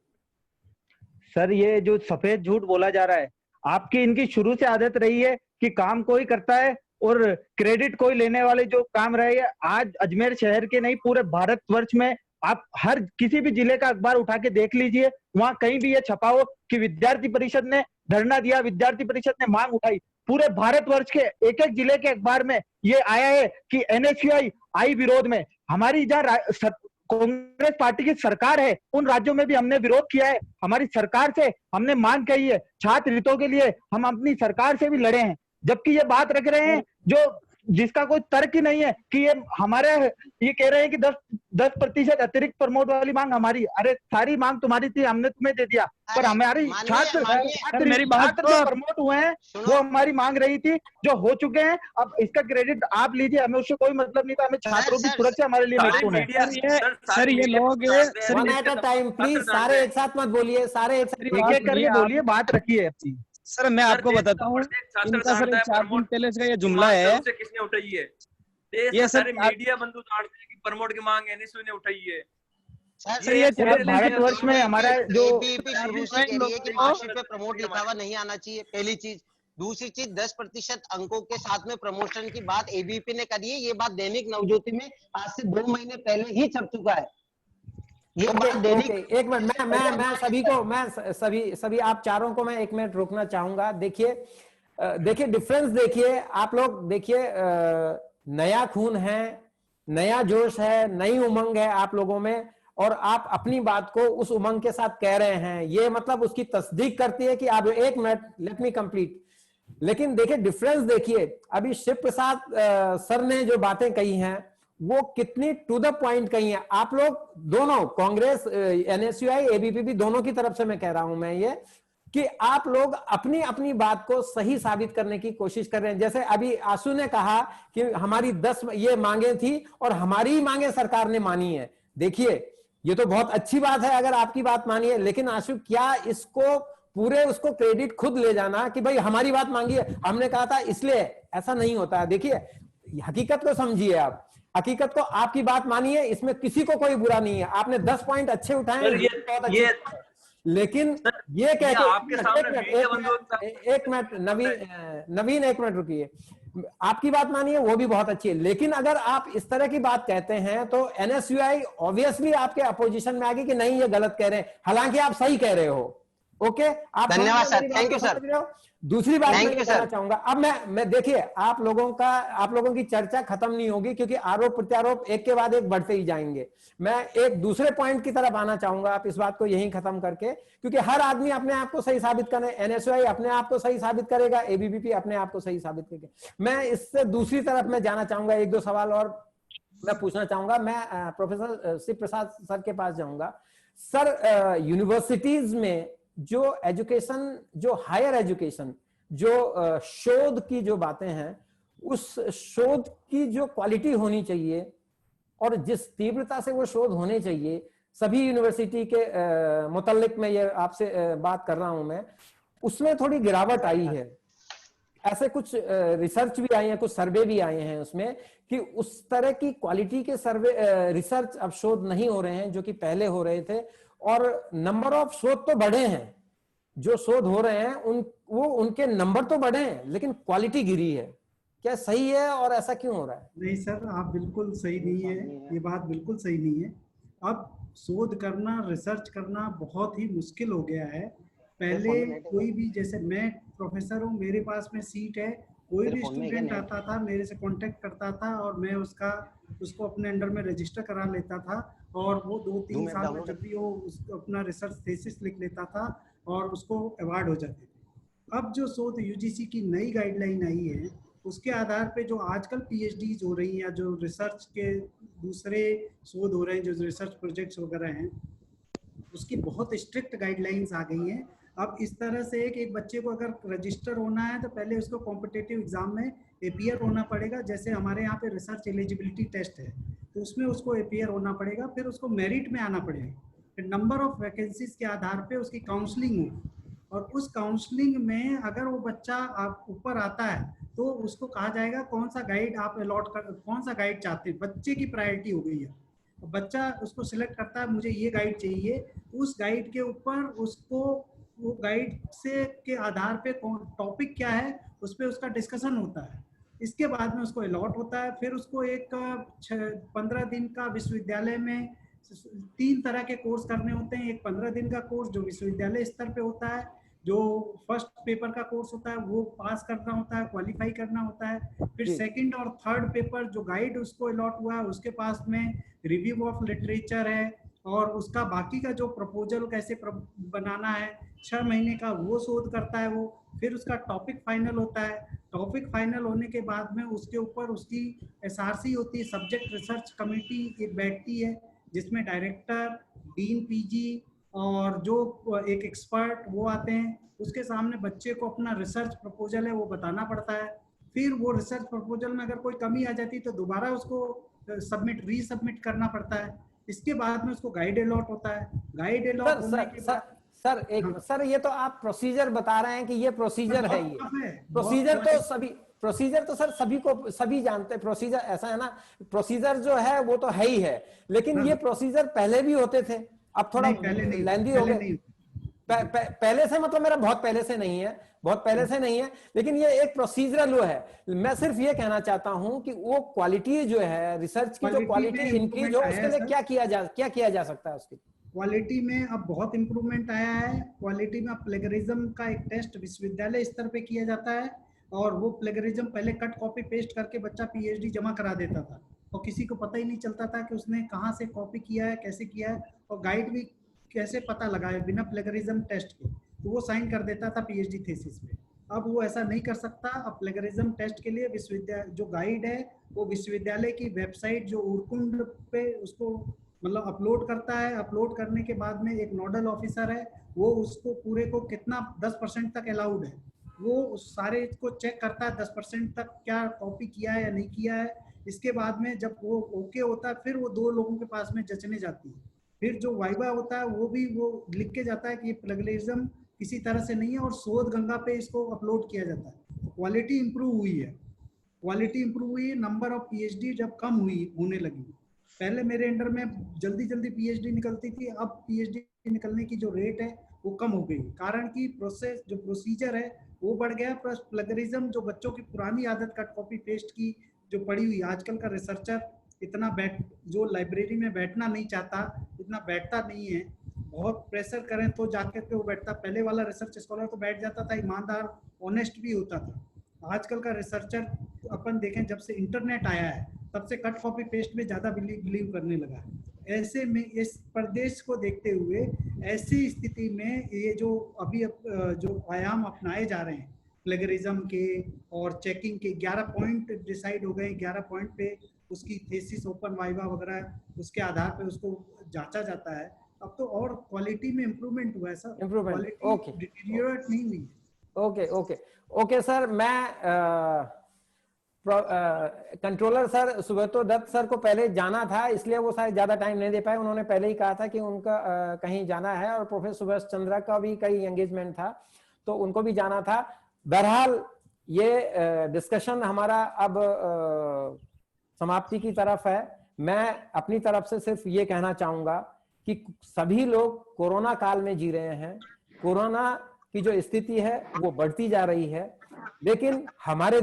सर ये जो सफेद झूठ बोला जा रहा है, आपकी इनकी शुरू से आदत रही है कि काम कोई करता है और क्रेडिट कोई लेने वाले जो काम रहे हैं। आज अजमेर शहर के नहीं पूरे भारतवर्ष में आप हर किसी भी जिले का अखबार उठा के देख लीजिए, वहां कहीं भी ये छपा हो कि विद्यार्थी परिषद ने धरना दिया, विद्यार्थी परिषद ने मांग उठाई। पूरे भारतवर्ष के एक एक जिले के अखबार में ये आया है कि एनएसयूआई आई विरोध में। हमारी जहाँ कांग्रेस पार्टी की सरकार है उन राज्यों में भी हमने विरोध किया है, हमारी सरकार से हमने मांग कही है, छात्र हितों के लिए हम अपनी सरकार से भी लड़े हैं। जबकि ये बात रख रहे हैं जो जिसका कोई तर्क ही नहीं है कि ये हमारे, ये कह रहे हैं कि 10% अतिरिक्त प्रमोट वाली मांग हमारी। अरे सारी मांग तुम्हारी थी, हमने तुम्हें दे दिया, पर हमारी छात्र मेरी बात जो प्रमोट हुए हैं वो हमारी मांग रही थी, जो हो चुके हैं। अब इसका क्रेडिट आप लीजिए, हमें उससे कोई मतलब नहीं था, हमें छात्रों की सुरक्षा हमारे लिए महत्वपूर्ण है। सर ये लोग टाइम प्लीज, सारे एक साथ मत बोलिए, सारे एक करके बोलिए, बात रखिए अपनी। सर मैं आपको बताता हूँ, इनका सर 4 दिन पहले इसका ये जुमला है, किसने उठाई है? ये सारे मीडिया बंधु जानते हैं कि प्रमोट की मांग एनएसयू ने उठाई है। सर ये भारतवर्ष में हमारा जो मार्कशीट पे प्रमोट लिखा हुआ नहीं आना चाहिए, पहली चीज। दूसरी चीज 10% अंकों के साथ में प्रमोशन की बात एबीपी ने करी है, ये बात दैनिक नवज्योति में आज से 2 महीने पहले ही छप चुका है। एक मिनट, मैं सभी को, मैं सभी आप चारों को मैं 1 मिनट रोकना चाहूंगा। देखिए डिफरेंस देखिए, आप लोग देखिए, नया खून है, नया जोश है, नई उमंग है आप लोगों में, और आप अपनी बात को उस उमंग के साथ कह रहे हैं, ये मतलब उसकी तस्दीक करती है कि आप 1 मिनट लेट मी कंप्लीट। लेकिन देखिए डिफरेंस देखिए, अभी शिव प्रसाद सर ने जो बातें कही हैं वो कितनी टू द पॉइंट कही है। आप लोग दोनों, कांग्रेस, एनएसयूआई, एबीवीपी, दोनों की तरफ से मैं कह रहा हूं मैं ये कि आप लोग अपनी अपनी बात को सही साबित करने की कोशिश कर रहे हैं। जैसे अभी आशु ने कहा कि हमारी 10 ये मांगे थी और हमारी मांगे सरकार ने मानी है। देखिए ये तो बहुत अच्छी बात है अगर आपकी बात मानिए, लेकिन आशु क्या इसको पूरे उसको क्रेडिट खुद ले जाना कि भाई हमारी बात मांगी है, हमने कहा था इसलिए, ऐसा नहीं होता है। देखिए हकीकत को समझिए, आप हकीकत को, आपकी बात मानिए, इसमें किसी को कोई बुरा नहीं है, आपने 10 पॉइंट अच्छे उठाए हैं, बहुत अच्छे, लेकिन ये कह के आपके सामने एक मिनट नवीन एक मिनट रुकिए, आपकी बात मानिए वो भी बहुत अच्छी है, लेकिन अगर आप इस तरह की बात कहते हैं तो एनएसयूआई ऑब्वियसली आपके अपोजिशन में आएगी कि नहीं ये गलत कह रहे हैं, हालांकि आप सही कह रहे हो। ओके, आप धन्यवाद सर, थैंक यू सर। दूसरी बात मैं कहना चाहूंगा, अब मैं देखिए आप लोगों की चर्चा खत्म नहीं होगी, क्योंकि आरोप प्रत्यारोप एक के बाद एक बढ़ते ही जाएंगे। मैं एक दूसरे पॉइंट की तरफ आना चाहूंगा, आप इस बात को यहीं खत्म करके, क्योंकि हर आदमी अपने आप को सही साबित करे, एनएसयूआई अपने आप को सही साबित करेगा, एबीवीपी अपने आप को सही साबित करेगा। मैं इससे दूसरी तरफ में जाना चाहूंगा, एक दो सवाल और मैं पूछना चाहूंगा। मैं प्रोफेसर शिव प्रसाद सर के पास जाऊंगा। सर, यूनिवर्सिटीज में जो एजुकेशन, जो हायर एजुकेशन, जो शोध की जो बातें हैं, उस शोध की जो क्वालिटी होनी चाहिए और जिस तीव्रता से वो शोध होने चाहिए, सभी यूनिवर्सिटी के मुतल्लिक में ये आपसे बात कर रहा हूं मैं, उसमें थोड़ी गिरावट आई है। ऐसे कुछ रिसर्च भी आई है, कुछ सर्वे भी आए हैं उसमें कि उस तरह की क्वालिटी के सर्वे रिसर्च अब शोध नहीं हो रहे हैं जो कि पहले हो रहे थे, और नंबर ऑफ शोध तो बढ़े हैं, जो शोध हो रहे हैं उनके नंबर तो बढ़े हैं, लेकिन क्वालिटी गिरी है। क्या सही है और ऐसा क्यों हो रहा है? नहीं सर, आप बिल्कुल सही नहीं है, ये बात बिल्कुल सही नहीं है। अब शोध करना, रिसर्च करना बहुत ही मुश्किल हो गया है। पहले कोई भी, जैसे मैं प्रोफेसर हूँ, मेरे पास में सीट है, कोई भी स्टूडेंट आता था मेरे से कांटेक्ट करता था और मैं उसको अपने अंडर में रजिस्टर करा लेता था, और वो 2-3 साल में जब भी वो अपना रिसर्च थीसिस लिख लेता था और उसको अवार्ड हो जाते थे। अब जो शोध यूजीसी की नई गाइडलाइन आई है, उसके आधार पे जो आजकल पीएचडीज हो रही हैं या जो रिसर्च के दूसरे शोध हो रहे हैं, जो रिसर्च प्रोजेक्ट्स वगैरह हैं, उसकी बहुत स्ट्रिक्ट गाइडलाइंस आ गई हैं। अब इस तरह से कि एक बच्चे को अगर रजिस्टर होना है तो पहले उसको कॉम्पिटिटिव एग्जाम में अपीयर होना पड़ेगा। जैसे हमारे यहाँ पे रिसर्च एलिजिबिलिटी टेस्ट है, तो उसमें उसको अपीयर होना पड़ेगा, फिर उसको मेरिट में आना पड़ेगा, फिर नंबर ऑफ वैकेंसीज के आधार पे उसकी काउंसलिंग होगी, और उस काउंसलिंग में अगर वो बच्चा आप ऊपर आता है तो उसको कहा जाएगा कौन सा गाइड आप अलॉट कर, कौन सा गाइड चाहते हैं। बच्चे की प्रायोरिटी हो गई है, बच्चा उसको सिलेक्ट करता है, मुझे ये गाइड चाहिए, उस गाइड के ऊपर उसको वो गाइड से के आधार पे टॉपिक क्या है उस पर उसका डिस्कशन होता है। इसके बाद में उसको अलॉट होता है, फिर उसको एक 15 दिन का विश्वविद्यालय में 3 तरह के कोर्स करने होते हैं। एक 15 दिन का कोर्स जो विश्वविद्यालय स्तर पे होता है, जो फर्स्ट पेपर का कोर्स होता है वो पास करना होता है, क्वालिफाई करना होता है। फिर सेकंड और थर्ड पेपर जो गाइड उसको अलॉट हुआ है उसके पास में रिव्यू ऑफ लिटरेचर है, और उसका बाकी का जो प्रपोजल कैसे बनाना है 6 महीने का वो शोध करता है वो। फिर उसका टॉपिक फाइनल होता है, टॉपिक फाइनल होने के बाद में उसके ऊपर उसकी एसआरसी होती है, सब्जेक्ट रिसर्च कमेटी एक बैठती है, जिसमें डायरेक्टर, डीन पीजी और जो एक एक्सपर्ट वो आते हैं। उसके सामने बच्चे को अपना रिसर्च प्रपोजल है वो बताना पड़ता है। फिर वो रिसर्च प्रपोजल में अगर कोई कमी आ जाती है तो दोबारा उसको रीसबमिट करना पड़ता है। इसके बाद में उसको गाइड अलॉट होता है। गाइड अलॉट होने के बाद सर ये तो आप प्रोसीजर बता रहे हैं कि ये प्रोसीजर है, ये प्रोसीजर तो प्रोसीजर तो सर सभी जानते हैं। प्रोसीजर ऐसा है ना, प्रोसीजर जो है वो तो है ही है, लेकिन ये प्रोसीजर पहले भी होते थे, अब थोड़ा लेंदी हो गए। पहले से मतलब मेरा बहुत पहले से नहीं है, बहुत पहले से नहीं है, लेकिन ये एक प्रोसीजरल वो है। मैं सिर्फ ये कहना चाहता हूं कि वो क्वालिटी जो है रिसर्च की, जो क्वालिटी इंक्रीज हो, उसके लिए क्या किया जा सकता है? उसकी क्वालिटी में अब बहुत इम्प्रूवमेंट आया है। क्वालिटी में अब प्लेगरिज्म का एक टेस्ट विश्वविद्यालय स्तर पे किया जाता है, और वो प्लेगरिज्म पहले कट कॉपी पेस्ट करके बच्चा पीएचडी जमा करा देता था और किसी को पता ही नहीं चलता था कि उसने कहाँ से कॉपी किया है, कैसे किया है, और गाइड भी कैसे पता लगाए बिना प्लेगरिज्म टेस्ट के, तो वो साइन कर देता था पीएचडी थीसिस पे। अब वो ऐसा नहीं कर सकता। अब प्लेगरिज्म टेस्ट के लिए विश्वविद्यालय जो गाइड है वो विश्वविद्यालय की वेबसाइट जो उर्कुंड पे उसको मतलब अपलोड करता है। अपलोड करने के बाद में एक नोडल ऑफिसर है, वो उसको पूरे को कितना 10% तक अलाउड है, वो उस सारे को चेक करता है 10% तक क्या कॉपी किया है या नहीं किया है। इसके बाद में जब वो ओके होता है फिर वो 2 लोगों के पास में जचने जाती है। फिर जो वाइवा होता है वो भी वो लिख के जाता है कि ये प्लगरिज्म किसी तरह से नहीं है, और शोध गंगा पे इसको अपलोड किया जाता है। क्वालिटी इंप्रूव हुई है, क्वालिटी इंप्रूव हुई है। नंबर ऑफ पीएचडी जब कम होने लगी, पहले मेरे अंडर में जल्दी जल्दी पीएचडी निकलती थी, अब पीएचडी निकलने की जो रेट है वो कम हो गई, कारण कि प्रोसेस जो प्रोसीजर है वो बढ़ गया। प्लस प्लगरिज्म जो बच्चों की पुरानी आदत कट कॉपी पेस्ट की जो पड़ी हुई, आजकल का रिसर्चर इतना जो लाइब्रेरी में बैठना नहीं चाहता, इतना बैठता नहीं है, बहुत प्रेशर करें तो जाकर के वो बैठता। पहले वाला रिसर्च स्कॉलर तो बैठ जाता था, ईमानदार ऑनेस्ट भी होता था। आजकल का रिसर्चर अपन देखें जब से इंटरनेट आया है तब से कट कॉपी पेस्ट में ज़्यादा बिलीव करने लगा है। ऐसे में इस प्रदेश को देखते हुए ऐसी स्थिति में ये जो अभी जो आयाम अपनाए जा रहे हैं प्लेगरिज्म के और चेकिंग के, 11 पॉइंट डिसाइड हो गए, 11 पॉइंट पे उसकी थीसिस, ओपन वाइवा वगैरह उसके आधार पे उसको जांचा जाता है। अब तो और क्वालिटी में इम्प्रूवमेंट हुआ है सर, इम्प्रूवमेंट, ओके, डिटीरियोरेट नहीं हुई। ओके ओके ओके सर, मैं controller sir Subroto Dutt sir को पहले जाना था, इसलिए वो शायद ज्यादा टाइम नहीं दे पाए। उन्होंने पहले ही कहा था कि उनका कहीं जाना है, और प्रोफेसर सुभाष चंद्रा का भी कहीं एंगेजमेंट था तो उनको भी जाना था। बहरहाल ये डिस्कशन हमारा अब समाप्ति की तरफ है। मैं अपनी तरफ से सिर्फ ये कहना चाहूंगा कि सभी लोग कोरोना काल में जी रहे हैं। कोरोना की जो स्थिति है वो बढ़ती जा रही है, लेकिन हमारे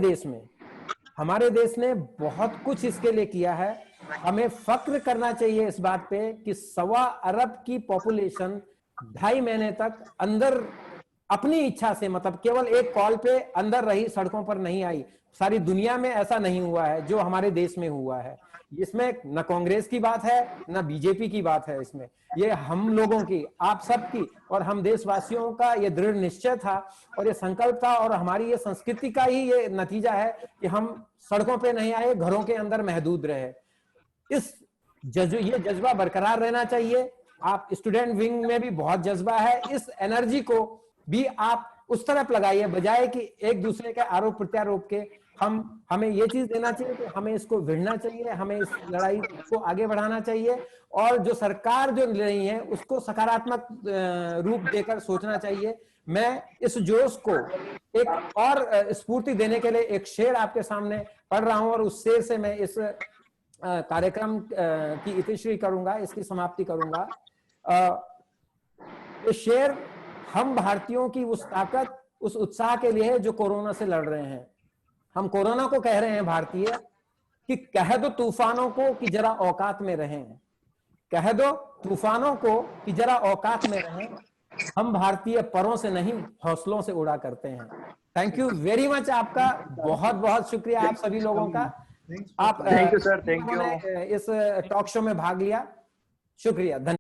देश ने बहुत कुछ इसके लिए किया है। हमें फक्र करना चाहिए इस बात पे कि 1.25 अरब की पॉपुलेशन 2.5 महीने तक अंदर अपनी इच्छा से, मतलब केवल एक कॉल पे अंदर रही, सड़कों पर नहीं आई। सारी दुनिया में ऐसा नहीं हुआ है जो हमारे देश में हुआ है। इसमें न कांग्रेस की बात है न बीजेपी की बात है, इसमें ये हम लोगों की, आप सबकी और हम देशवासियों का ये दृढ़ निश्चय था और ये संकल्प था, और हमारी ये संस्कृति का ही ये नतीजा है कि हम सड़कों पे नहीं आए, घरों के अंदर महदूद रहे। ये जज्बा बरकरार रहना चाहिए। आप स्टूडेंट विंग में भी बहुत जज्बा है, इस एनर्जी को भी आप उस तरफ लगाइए, बजाय कि एक दूसरे के आरोप प्रत्यारोप के। हमें ये चीज देना चाहिए कि हमें इसको भिड़ना चाहिए, हमें इस लड़ाई को आगे बढ़ाना चाहिए, और जो सरकार जो ले रही है उसको सकारात्मक रूप देकर सोचना चाहिए। मैं इस जोश को एक और स्फूर्ति देने के लिए एक शेर आपके सामने पढ़ रहा हूं, और उस शेर से मैं इस कार्यक्रम की इतिश्री करूंगा, इसकी समाप्ति करूंगा। ये शेर हम भारतीयों की उस ताकत, उस उत्साह के लिए है जो कोरोना से लड़ रहे हैं। हम कोरोना को कह रहे हैं भारतीय कि कह दो तूफानों को कि जरा औकात में रहें, कह दो तूफानों को कि जरा औकात में रहें। हम भारतीय परों से नहीं हौसलों से उड़ा करते हैं। थैंक यू वेरी मच, आपका बहुत बहुत शुक्रिया आप सभी लोगों का। आप thank you sir, thank you. इस टॉक शो में भाग लिया, शुक्रिया, धन्यवाद।